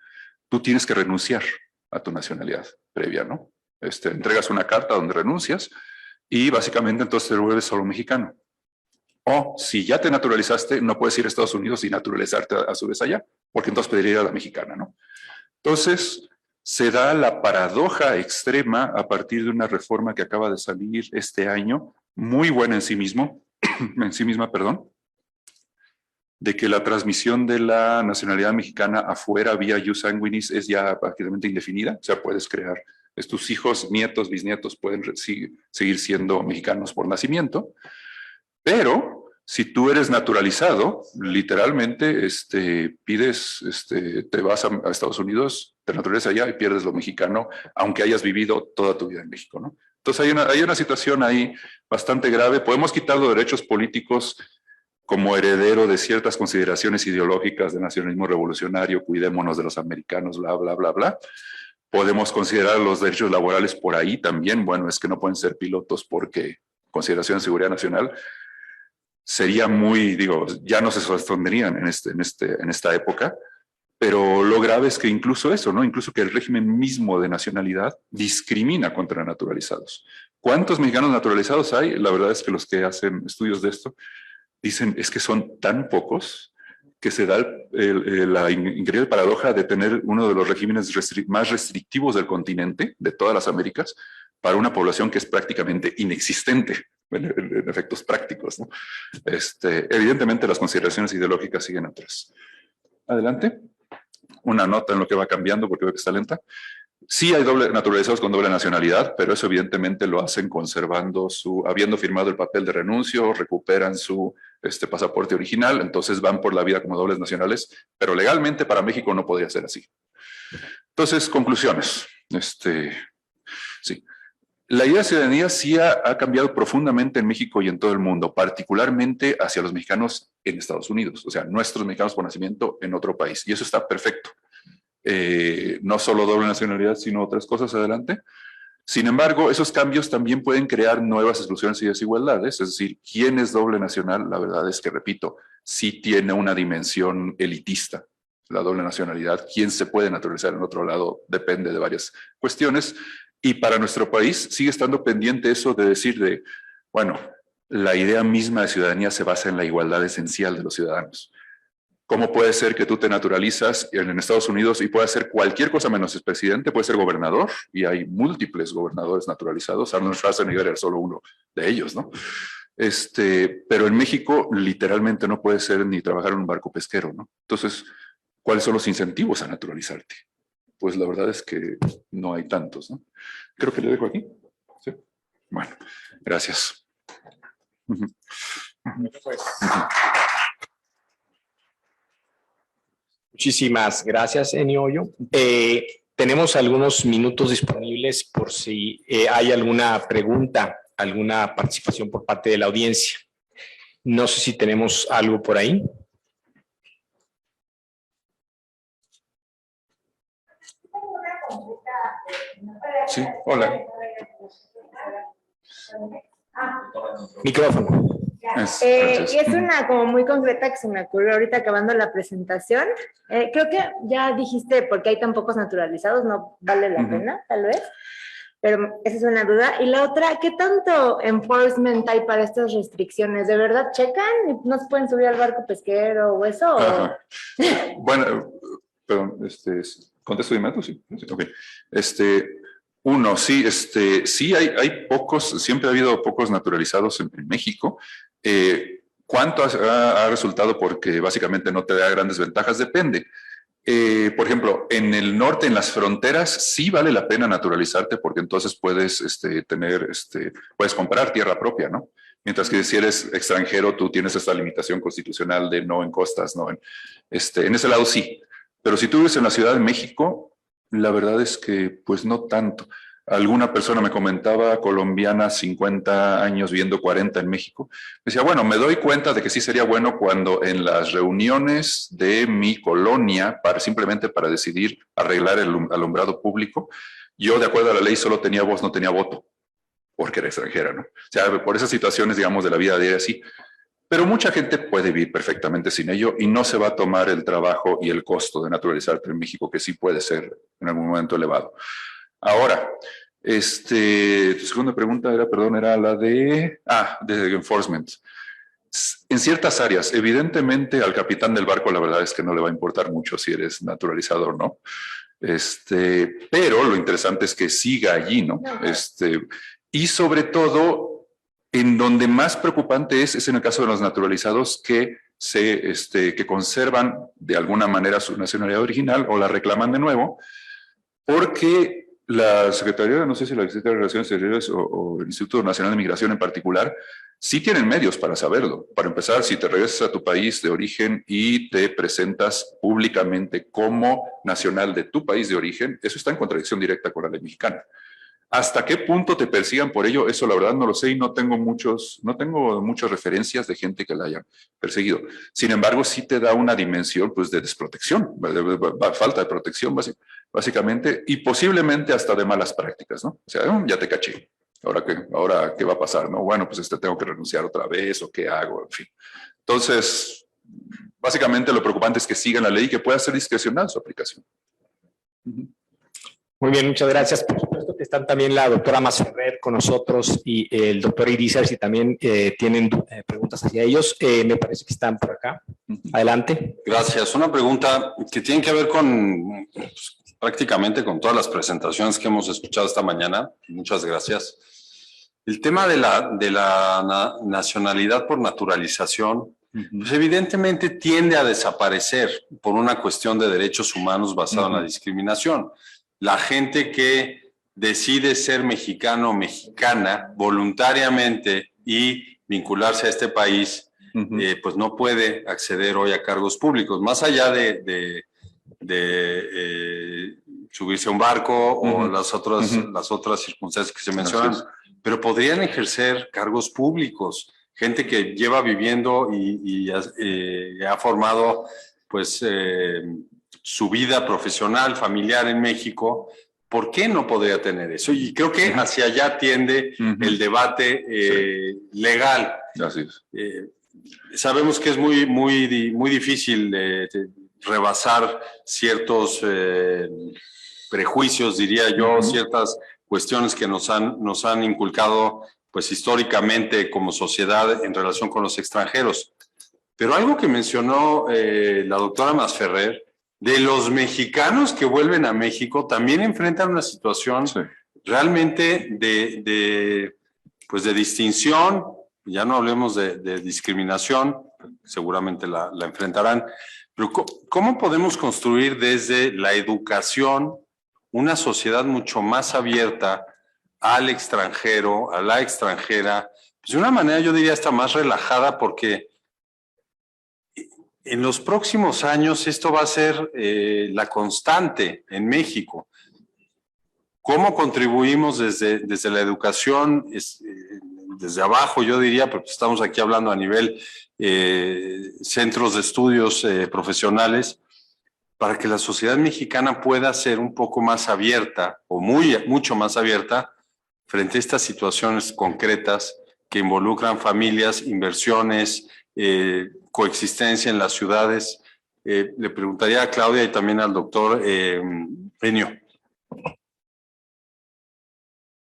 Tú tienes que renunciar a tu nacionalidad previa, ¿no? Entregas una carta donde renuncias y básicamente entonces te vuelves solo mexicano. O si ya te naturalizaste, no puedes ir a Estados Unidos y naturalizarte a su vez allá, porque entonces pediría la mexicana, ¿no? Entonces, se da la paradoja extrema a partir de una reforma que acaba de salir este año, muy buena en sí misma, de que la transmisión de la nacionalidad mexicana afuera vía ius sanguinis es ya prácticamente indefinida. O sea, puedes crear, tus hijos, nietos, bisnietos pueden seguir siendo mexicanos por nacimiento, pero si tú eres naturalizado, literalmente te vas a Estados Unidos, te naturalizas allá y pierdes lo mexicano, aunque hayas vivido toda tu vida en México, ¿no? Entonces hay una situación ahí bastante grave. Podemos quitar los derechos políticos como heredero de ciertas consideraciones ideológicas de nacionalismo revolucionario, cuidémonos de los americanos, bla, bla, bla, bla. Podemos considerar los derechos laborales por ahí también. Bueno, es que no pueden ser pilotos porque consideración de seguridad nacional sería muy, ya no se sostendrían en esta época. Pero lo grave es que incluso eso, ¿no? Incluso que el régimen mismo de nacionalidad discrimina contra naturalizados. ¿Cuántos mexicanos naturalizados hay? La verdad es que los que hacen estudios de esto dicen es que son tan pocos que se da la increíble paradoja de tener uno de los regímenes más restrictivos del continente, de todas las Américas, para una población que es prácticamente inexistente en efectos prácticos, ¿no? Evidentemente las consideraciones ideológicas siguen atrás. Adelante. Una nota en lo que va cambiando porque veo que está lenta. Sí hay naturalizados con doble nacionalidad, pero eso evidentemente lo hacen conservando habiendo firmado el papel de renuncio, recuperan su pasaporte original, entonces van por la vida como dobles nacionales, pero legalmente para México no podría ser así. Entonces, conclusiones. Sí. La idea de ciudadanía sí ha cambiado profundamente en México y en todo el mundo, particularmente hacia los mexicanos en Estados Unidos, o sea, nuestros mexicanos por nacimiento en otro país, y eso está perfecto. No solo doble nacionalidad, sino otras cosas adelante. Sin embargo, esos cambios también pueden crear nuevas exclusiones y desigualdades, es decir, ¿quién es doble nacional? La verdad es que, repito, sí tiene una dimensión elitista. La doble nacionalidad, quién se puede naturalizar en otro lado, depende de varias cuestiones. Y para nuestro país sigue estando pendiente eso de decir bueno, la idea misma de ciudadanía se basa en la igualdad esencial de los ciudadanos. ¿Cómo puede ser que tú te naturalizas en Estados Unidos y puedas ser cualquier cosa menos expresidente? Puede ser gobernador, y hay múltiples gobernadores naturalizados. Arnold Schwarzenegger era solo uno de ellos, ¿no? Pero en México literalmente no puede ser ni trabajar en un barco pesquero, ¿no? Entonces, ¿cuáles son los incentivos a naturalizarte? Pues la verdad es que no hay tantos, ¿no? Creo que le dejo aquí. ¿Sí? Bueno, gracias. Muchísimas gracias, Enioyo. Tenemos algunos minutos disponibles por si hay alguna pregunta, alguna participación por parte de la audiencia. No sé si tenemos algo por ahí. Sí, hola. Micrófono. Y es una como muy concreta que se me ocurrió ahorita acabando la presentación. Creo que ya dijiste porque hay tan pocos naturalizados, no vale la pena, tal vez. Pero esa es una duda. Y la otra, ¿qué tanto enforcement hay para estas restricciones? ¿De verdad checan y no se pueden subir al barco pesquero o eso? ¿O? Bueno, perdón, ¿contesto de inmediato? Sí. Ok. Uno, sí, sí hay pocos, siempre ha habido pocos naturalizados en México. ¿Cuánto ha resultado? Porque básicamente no te da grandes ventajas, depende. Por ejemplo, en el norte, en las fronteras, sí vale la pena naturalizarte porque entonces puedes puedes comprar tierra propia, ¿no? Mientras que si eres extranjero, tú tienes esta limitación constitucional de no en costas, no en ese lado sí. Pero si tú vives en la Ciudad de México, la verdad es que pues no tanto. Alguna persona me comentaba, colombiana, 50 años, viviendo 40 en México, me decía, bueno, me doy cuenta de que sí sería bueno cuando en las reuniones de mi colonia, simplemente para decidir arreglar el alumbrado público, yo de acuerdo a la ley solo tenía voz, no tenía voto, porque era extranjera, ¿no? O sea, por esas situaciones, digamos, de la vida diaria, sí. Pero mucha gente puede vivir perfectamente sin ello y no se va a tomar el trabajo y el costo de naturalizarte en México, que sí puede ser en algún momento elevado. Ahora, tu segunda pregunta era, perdón, era la de enforcement. En ciertas áreas, evidentemente al capitán del barco la verdad es que no le va a importar mucho si eres naturalizador, ¿no? Pero lo interesante es que siga allí, ¿no? Y sobre todo, en donde más preocupante es en el caso de los naturalizados que que conservan de alguna manera su nacionalidad original o la reclaman de nuevo, porque la Secretaría, no sé si la Secretaría de Relaciones Exteriores o el Instituto Nacional de Migración en particular, sí tienen medios para saberlo. Para empezar, si te regresas a tu país de origen y te presentas públicamente como nacional de tu país de origen, eso está en contradicción directa con la ley mexicana. ¿Hasta qué punto te persigan por ello? Eso la verdad no lo sé y no tengo muchas referencias de gente que la hayan perseguido. Sin embargo, sí te da una dimensión pues, de desprotección, de falta de protección básicamente, y posiblemente hasta de malas prácticas, ¿no? O sea, ya te caché. Ahora ¿qué va a pasar? ¿No? Bueno, pues tengo que renunciar otra vez o qué hago, en fin. Entonces, básicamente lo preocupante es que sigan la ley y que pueda ser discrecional su aplicación. Muy bien, muchas gracias. Por supuesto que están también la doctora Masferrer con nosotros y el doctor Irizar, si también tienen preguntas hacia ellos. Me parece que están por acá. Adelante. Gracias. Una pregunta que tiene que ver con prácticamente con todas las presentaciones que hemos escuchado esta mañana. Muchas gracias. El tema de la nacionalidad por naturalización, pues evidentemente tiende a desaparecer por una cuestión de derechos humanos basada en la discriminación. La gente que decide ser mexicano o mexicana voluntariamente y vincularse a este país, pues no puede acceder hoy a cargos públicos, más allá de subirse a un barco o las otras circunstancias que se mencionan, pero podrían ejercer cargos públicos, gente que lleva viviendo y ha formado pues su vida profesional, familiar en México. ¿Por qué no podría tener eso? Y creo que hacia allá tiende el debate legal. Así es. Sabemos que es muy difícil rebasar ciertos prejuicios, diría yo, ciertas cuestiones que nos han inculcado pues históricamente como sociedad en relación con los extranjeros. Pero algo que mencionó la doctora Masferrer, de los mexicanos que vuelven a México, también enfrentan una situación realmente de distinción. Ya no hablemos de discriminación, seguramente la enfrentarán. Pero ¿cómo podemos construir desde la educación una sociedad mucho más abierta al extranjero, a la extranjera? Pues de una manera, yo diría, hasta más relajada, porque en los próximos años esto va a ser la constante en México. ¿Cómo contribuimos desde la educación, desde abajo, yo diría, porque estamos aquí hablando a nivel centros de estudios profesionales, para que la sociedad mexicana pueda ser un poco más abierta o mucho más abierta frente a estas situaciones concretas que involucran familias, inversiones, coexistencia en las ciudades? Le preguntaría a Claudia y también al doctor Enio.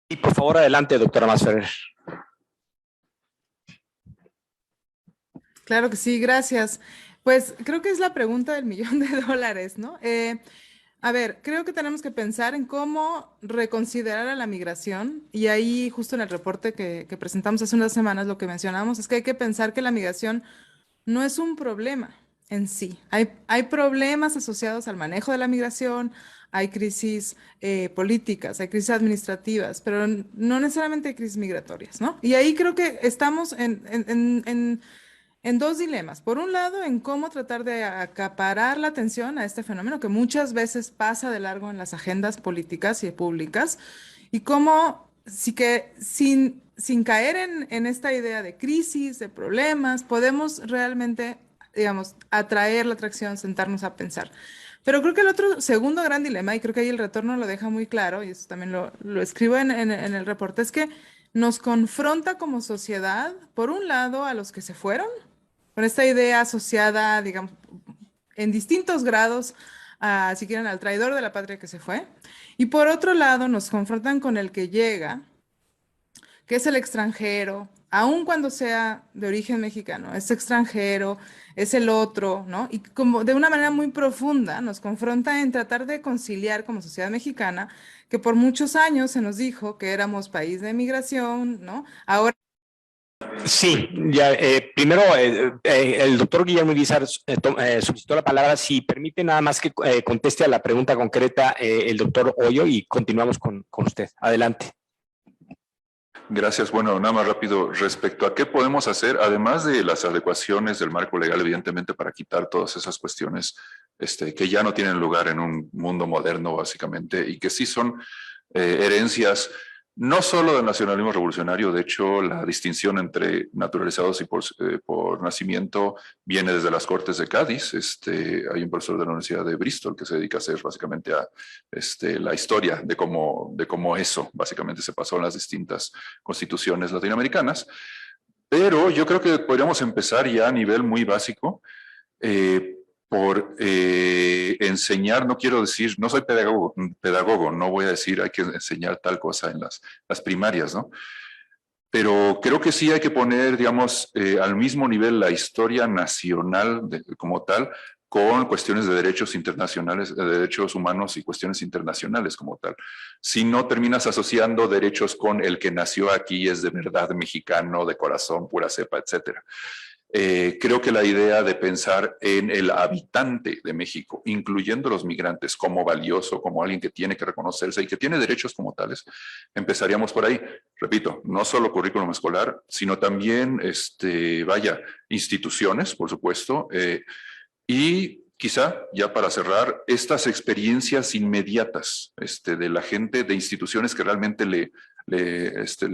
Y por favor, adelante, doctora Masferrer. Claro que sí, gracias. Pues creo que es la pregunta del $1,000,000, ¿no? A ver, creo que tenemos que pensar en cómo reconsiderar a la migración, y ahí justo en el reporte que presentamos hace unas semanas lo que mencionamos es que hay que pensar que la migración no es un problema en sí. Hay problemas asociados al manejo de la migración, hay crisis políticas, hay crisis administrativas, pero no necesariamente hay crisis migratorias, ¿no? Y ahí creo que estamos en dos dilemas. Por un lado, en cómo tratar de acaparar la atención a este fenómeno que muchas veces pasa de largo en las agendas políticas y públicas, y cómo sin caer en esta idea de crisis, de problemas, podemos realmente, digamos, atraer la atracción, sentarnos a pensar. Pero creo que el otro segundo gran dilema, y creo que ahí el retorno lo deja muy claro, y eso también lo escribo en el reporte, es que nos confronta como sociedad, por un lado, a los que se fueron, con esta idea asociada, digamos, en distintos grados, si quieren, al traidor de la patria que se fue, y por otro lado, nos confrontan con el que llega, que es el extranjero, aun cuando sea de origen mexicano, es extranjero, es el otro, ¿no? Y como de una manera muy profunda nos confronta en tratar de conciliar como sociedad mexicana, que por muchos años se nos dijo que éramos país de migración, ¿no? Ahora... Sí, ya, primero el doctor Guillermo Irizar solicitó la palabra. Si permite nada más que conteste a la pregunta concreta el doctor Hoyo y continuamos con usted. Adelante. Gracias. Bueno, nada más rápido respecto a qué podemos hacer, además de las adecuaciones del marco legal, evidentemente, para quitar todas esas cuestiones que ya no tienen lugar en un mundo moderno, básicamente, y que sí son herencias no solo del nacionalismo revolucionario. De hecho, la distinción entre naturalizados y por nacimiento viene desde las Cortes de Cádiz. Hay un profesor de la Universidad de Bristol que se dedica a hacer básicamente a la historia de cómo eso básicamente se pasó en las distintas constituciones latinoamericanas. Pero yo creo que podríamos empezar ya a nivel muy básico por enseñar. No quiero decir, no soy pedagogo, no voy a decir hay que enseñar tal cosa en las primarias, ¿no? Pero creo que sí hay que poner, digamos, al mismo nivel la historia nacional como tal, con cuestiones de derechos internacionales, de derechos humanos y cuestiones internacionales como tal. Si no terminas asociando derechos con el que nació aquí, es de verdad mexicano, de corazón, pura cepa, etcétera. Creo que la idea de pensar en el habitante de México, incluyendo los migrantes, como valioso, como alguien que tiene que reconocerse y que tiene derechos como tales, empezaríamos por ahí. Repito, no solo currículum escolar, sino también, instituciones, por supuesto, y quizá, ya para cerrar, estas experiencias inmediatas de la gente, de instituciones que realmente le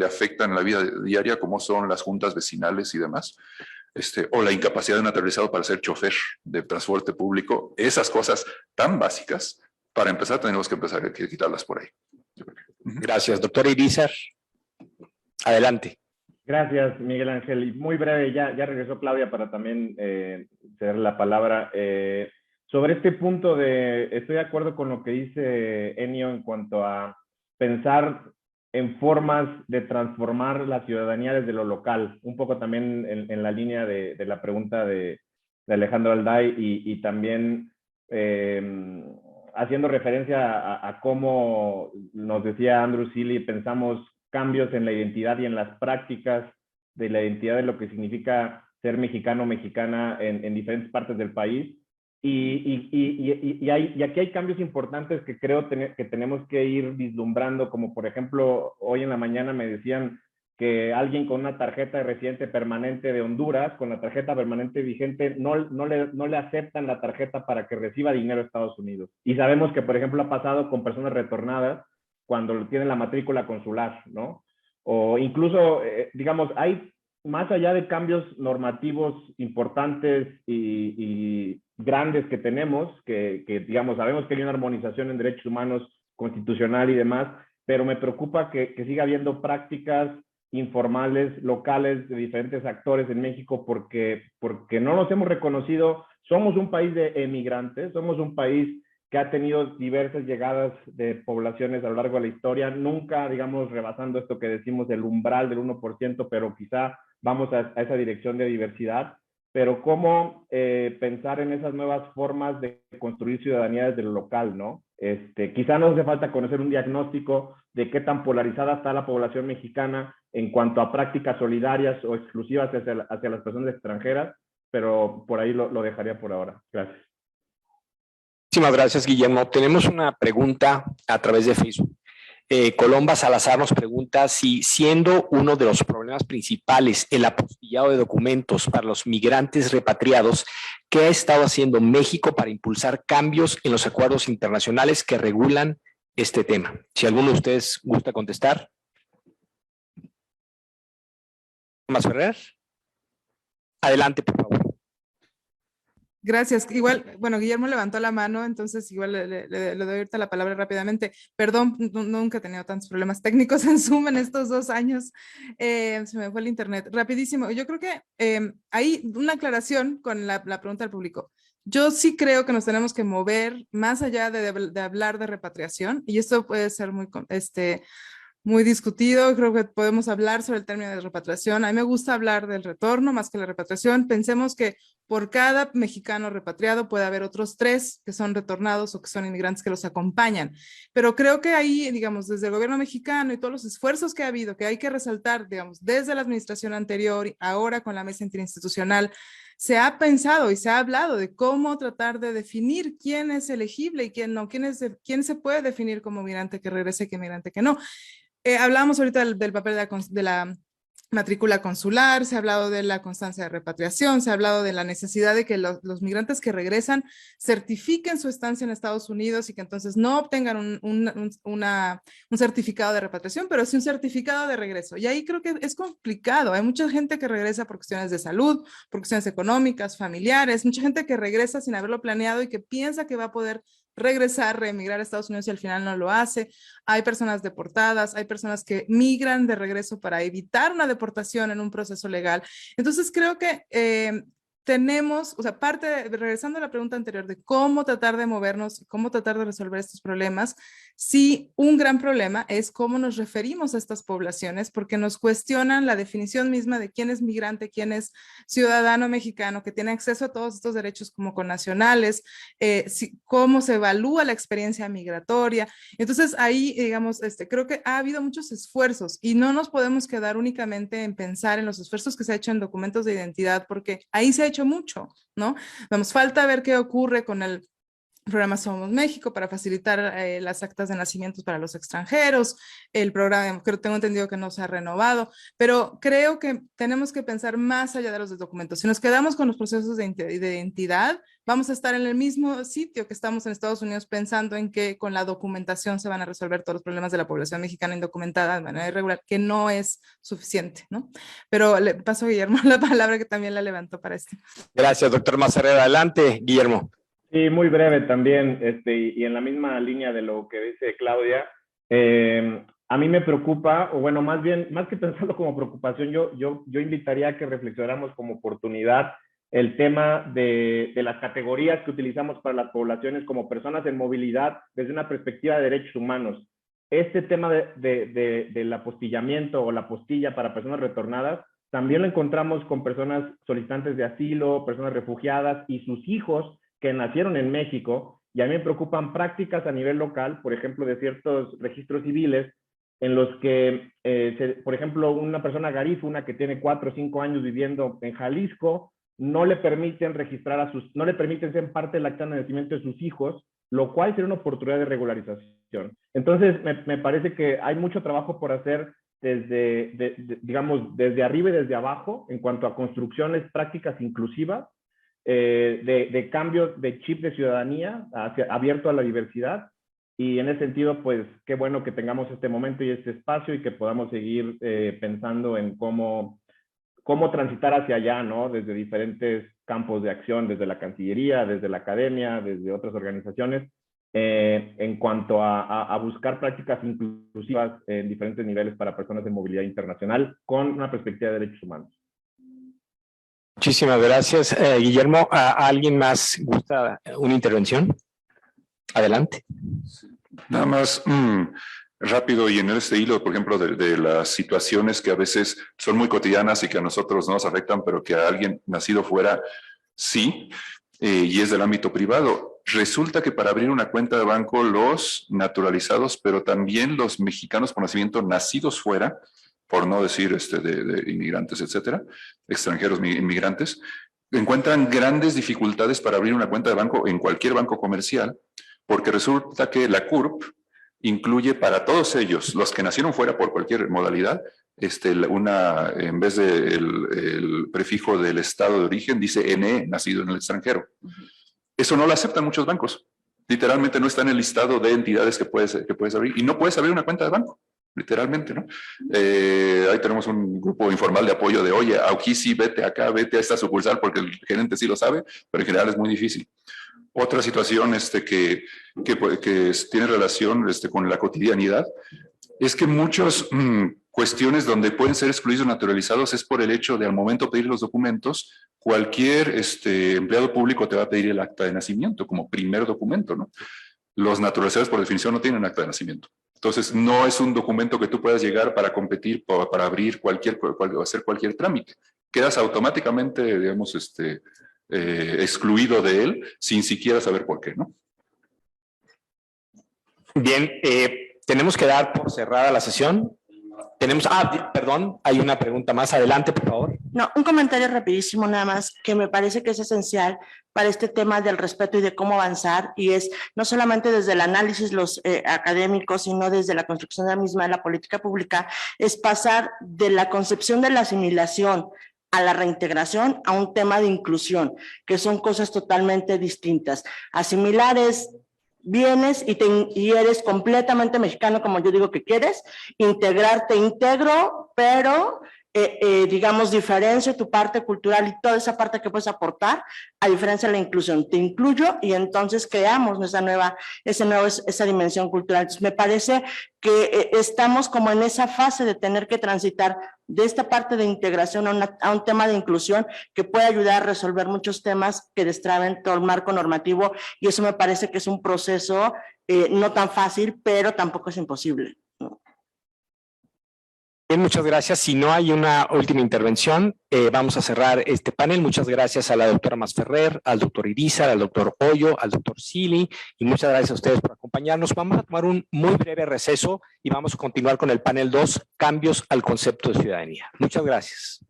afectan la vida diaria, como son las juntas vecinales y demás, o la incapacidad de un naturalizado para ser chofer de transporte público. Esas cosas tan básicas, para empezar, tenemos que empezar a quitarlas por ahí. Gracias, doctor Irizar. Adelante. Gracias, Miguel Ángel. Y muy breve, ya regresó Claudia para también ceder la palabra. Sobre este punto estoy de acuerdo con lo que dice Enio en cuanto a pensar en formas de transformar la ciudadanía desde lo local, un poco también en la línea de la pregunta de Alejandro Alday y también haciendo referencia a cómo nos decía Andrew Seeley, pensamos cambios en la identidad y en las prácticas de la identidad de lo que significa ser mexicano o mexicana en diferentes partes del país. Y aquí hay cambios importantes que creo que tenemos que ir vislumbrando, como por ejemplo, hoy en la mañana me decían que alguien con una tarjeta de residente permanente de Honduras, con la tarjeta permanente vigente, no le aceptan la tarjeta para que reciba dinero de Estados Unidos. Y sabemos que, por ejemplo, ha pasado con personas retornadas cuando tienen la matrícula consular, ¿no? O incluso, digamos, hay más allá de cambios normativos importantes y grandes que tenemos, que digamos, sabemos que hay una armonización en derechos humanos constitucional y demás, pero me preocupa que siga habiendo prácticas informales, locales, de diferentes actores en México, porque no nos hemos reconocido. Somos un país de emigrantes, somos un país que ha tenido diversas llegadas de poblaciones a lo largo de la historia, nunca, digamos, rebasando esto que decimos el umbral del 1%, pero quizá vamos a esa dirección de diversidad. Pero cómo pensar en esas nuevas formas de construir ciudadanía desde lo local, ¿no? Quizá nos hace falta conocer un diagnóstico de qué tan polarizada está la población mexicana en cuanto a prácticas solidarias o exclusivas hacia las personas extranjeras, pero por ahí lo dejaría por ahora. Gracias. Muchísimas gracias, Guillermo. Tenemos una pregunta a través de Facebook. Colomba Salazar nos pregunta si, siendo uno de los problemas principales el apostillado de documentos para los migrantes repatriados, ¿qué ha estado haciendo México para impulsar cambios en los acuerdos internacionales que regulan este tema? Si alguno de ustedes gusta contestar. Tomás Ferrer. Adelante, por favor. Gracias. Igual, bueno, Guillermo levantó la mano, entonces igual le doy ahorita la palabra rápidamente. Perdón, nunca he tenido tantos problemas técnicos en Zoom en estos 2 años. Se me fue el internet. Rapidísimo. Yo creo que hay una aclaración con la pregunta del público. Yo sí creo que nos tenemos que mover más allá de hablar de repatriación, y esto puede ser muy discutido. Creo que podemos hablar sobre el término de repatriación. A mí me gusta hablar del retorno más que la repatriación. Pensemos que por cada mexicano repatriado puede haber otros 3 que son retornados o que son inmigrantes que los acompañan. Pero creo que ahí, digamos, desde el gobierno mexicano y todos los esfuerzos que ha habido, que hay que resaltar, digamos, desde la administración anterior y ahora con la mesa interinstitucional, se ha pensado y se ha hablado de cómo tratar de definir quién es elegible y quién no, quién se puede definir como migrante que regrese y qué migrante que no. Hablábamos ahorita del papel de la matrícula consular, se ha hablado de la constancia de repatriación, se ha hablado de la necesidad de que los migrantes que regresan certifiquen su estancia en Estados Unidos y que entonces no obtengan un certificado de repatriación, pero sí un certificado de regreso. Y ahí creo que es complicado. Hay mucha gente que regresa por cuestiones de salud, por cuestiones económicas, familiares, mucha gente que regresa sin haberlo planeado y que piensa que va a poder regresar, reemigrar a Estados Unidos y al final no lo hace. Hay personas deportadas, hay personas que migran de regreso para evitar una deportación en un proceso legal. Entonces creo que tenemos, o sea, regresando a la pregunta anterior de cómo tratar de movernos, cómo tratar de resolver estos problemas, sí, un gran problema es cómo nos referimos a estas poblaciones, porque nos cuestionan la definición misma de quién es migrante, quién es ciudadano mexicano, que tiene acceso a todos estos derechos como connacionales, cómo se evalúa la experiencia migratoria. Entonces ahí, digamos, creo que ha habido muchos esfuerzos y no nos podemos quedar únicamente en pensar en los esfuerzos que se ha hecho en documentos de identidad, porque ahí se ha hecho mucho, ¿no? Nos falta ver qué ocurre con el programa Somos México para facilitar las actas de nacimientos para los extranjeros. El programa, tengo entendido que no se ha renovado, pero creo que tenemos que pensar más allá de los documentos. Si nos quedamos con los procesos de identidad, vamos a estar en el mismo sitio que estamos en Estados Unidos pensando en que con la documentación se van a resolver todos los problemas de la población mexicana indocumentada de manera irregular, que no es suficiente, ¿no? Pero le paso a Guillermo la palabra, que también la levantó para esto. Gracias, doctor Mazarreda. Adelante, Guillermo. Sí, muy breve también, y en la misma línea de lo que dice Claudia, a mí me preocupa, o bueno, más bien, más que pensarlo como preocupación, yo invitaría a que reflexionáramos como oportunidad el tema de las categorías que utilizamos para las poblaciones como personas en movilidad desde una perspectiva de derechos humanos. Este tema del apostillamiento o la postilla para personas retornadas, también lo encontramos con personas solicitantes de asilo, personas refugiadas y sus hijos que nacieron en México, y a mí me preocupan prácticas a nivel local, por ejemplo, de ciertos registros civiles, en los que, por ejemplo, una persona garífuna que tiene 4 o 5 años viviendo en Jalisco, no le permiten no le permiten ser parte del acta de nacimiento de sus hijos, lo cual sería una oportunidad de regularización. Entonces, me parece que hay mucho trabajo por hacer digamos, desde arriba y desde abajo, en cuanto a construcciones prácticas inclusivas, de cambios de chip de ciudadanía abierto a la diversidad, y en ese sentido, pues qué bueno que tengamos este momento y este espacio y que podamos seguir pensando en cómo transitar hacia allá, ¿no? Desde diferentes campos de acción, desde la Cancillería, desde la academia, desde otras organizaciones, en cuanto a buscar prácticas inclusivas en diferentes niveles para personas de movilidad internacional con una perspectiva de derechos humanos. Muchísimas gracias, Guillermo. ¿Alguien más gusta una intervención? Adelante. Nada más rápido, y en este hilo, por ejemplo, de las situaciones que a veces son muy cotidianas y que a nosotros no nos afectan, pero que a alguien nacido fuera sí, y es del ámbito privado. Resulta que para abrir una cuenta de banco, los naturalizados, pero también los mexicanos por nacimiento nacidos fuera, por no decir de inmigrantes, etcétera, extranjeros inmigrantes, encuentran grandes dificultades para abrir una cuenta de banco en cualquier banco comercial, porque resulta que la CURP incluye para todos ellos, los que nacieron fuera por cualquier modalidad, en vez del prefijo del estado de origen, dice NE, nacido en el extranjero. Eso no lo aceptan muchos bancos. Literalmente no está en el listado de entidades que puedes abrir, y no puedes abrir una cuenta de banco. literalmente, ¿no? Ahí tenemos un grupo informal de apoyo de, oye, aquí sí, vete acá, vete a esta sucursal, porque el gerente sí lo sabe, pero en general es muy difícil. Otra situación que tiene relación con la cotidianidad es que muchas cuestiones donde pueden ser excluidos o naturalizados es por el hecho de al momento de pedir los documentos, cualquier empleado público te va a pedir el acta de nacimiento como primer documento, ¿no? Los naturalizados por definición no tienen acta de nacimiento. Entonces, no es un documento que tú puedas llegar para competir, para abrir hacer cualquier trámite. Quedas automáticamente, digamos, excluido de él sin siquiera saber por qué, ¿no? Bien, tenemos que dar por cerrada la sesión. Tenemos, perdón, hay una pregunta más. Adelante, por favor. No, un comentario rapidísimo nada más que me parece que es esencial para este tema del respeto y de cómo avanzar, y es no solamente desde el análisis los académicos, sino desde la construcción de la misma de la política pública, es pasar de la concepción de la asimilación a la reintegración a un tema de inclusión, que son cosas totalmente distintas. Asimilar es vienes y eres completamente mexicano, como yo digo que quieres, integrarte integro, pero digamos, diferencio tu parte cultural y toda esa parte que puedes aportar, a diferencia de la inclusión. Te incluyo y entonces creamos esa dimensión cultural. Entonces, me parece que estamos como en esa fase de tener que transitar de esta parte de integración a un tema de inclusión que puede ayudar a resolver muchos temas que destraben todo el marco normativo, y eso me parece que es un proceso no tan fácil, pero tampoco es imposible, ¿no? Bien, muchas gracias. Si no hay una última intervención, vamos a cerrar este panel. Muchas gracias a la doctora Masferrer, al doctor Irizar, al doctor Hoyo, al doctor Sili, y muchas gracias a ustedes por acompañarnos. Vamos a tomar un muy breve receso y vamos a continuar con el panel 2, cambios al concepto de ciudadanía. Muchas gracias.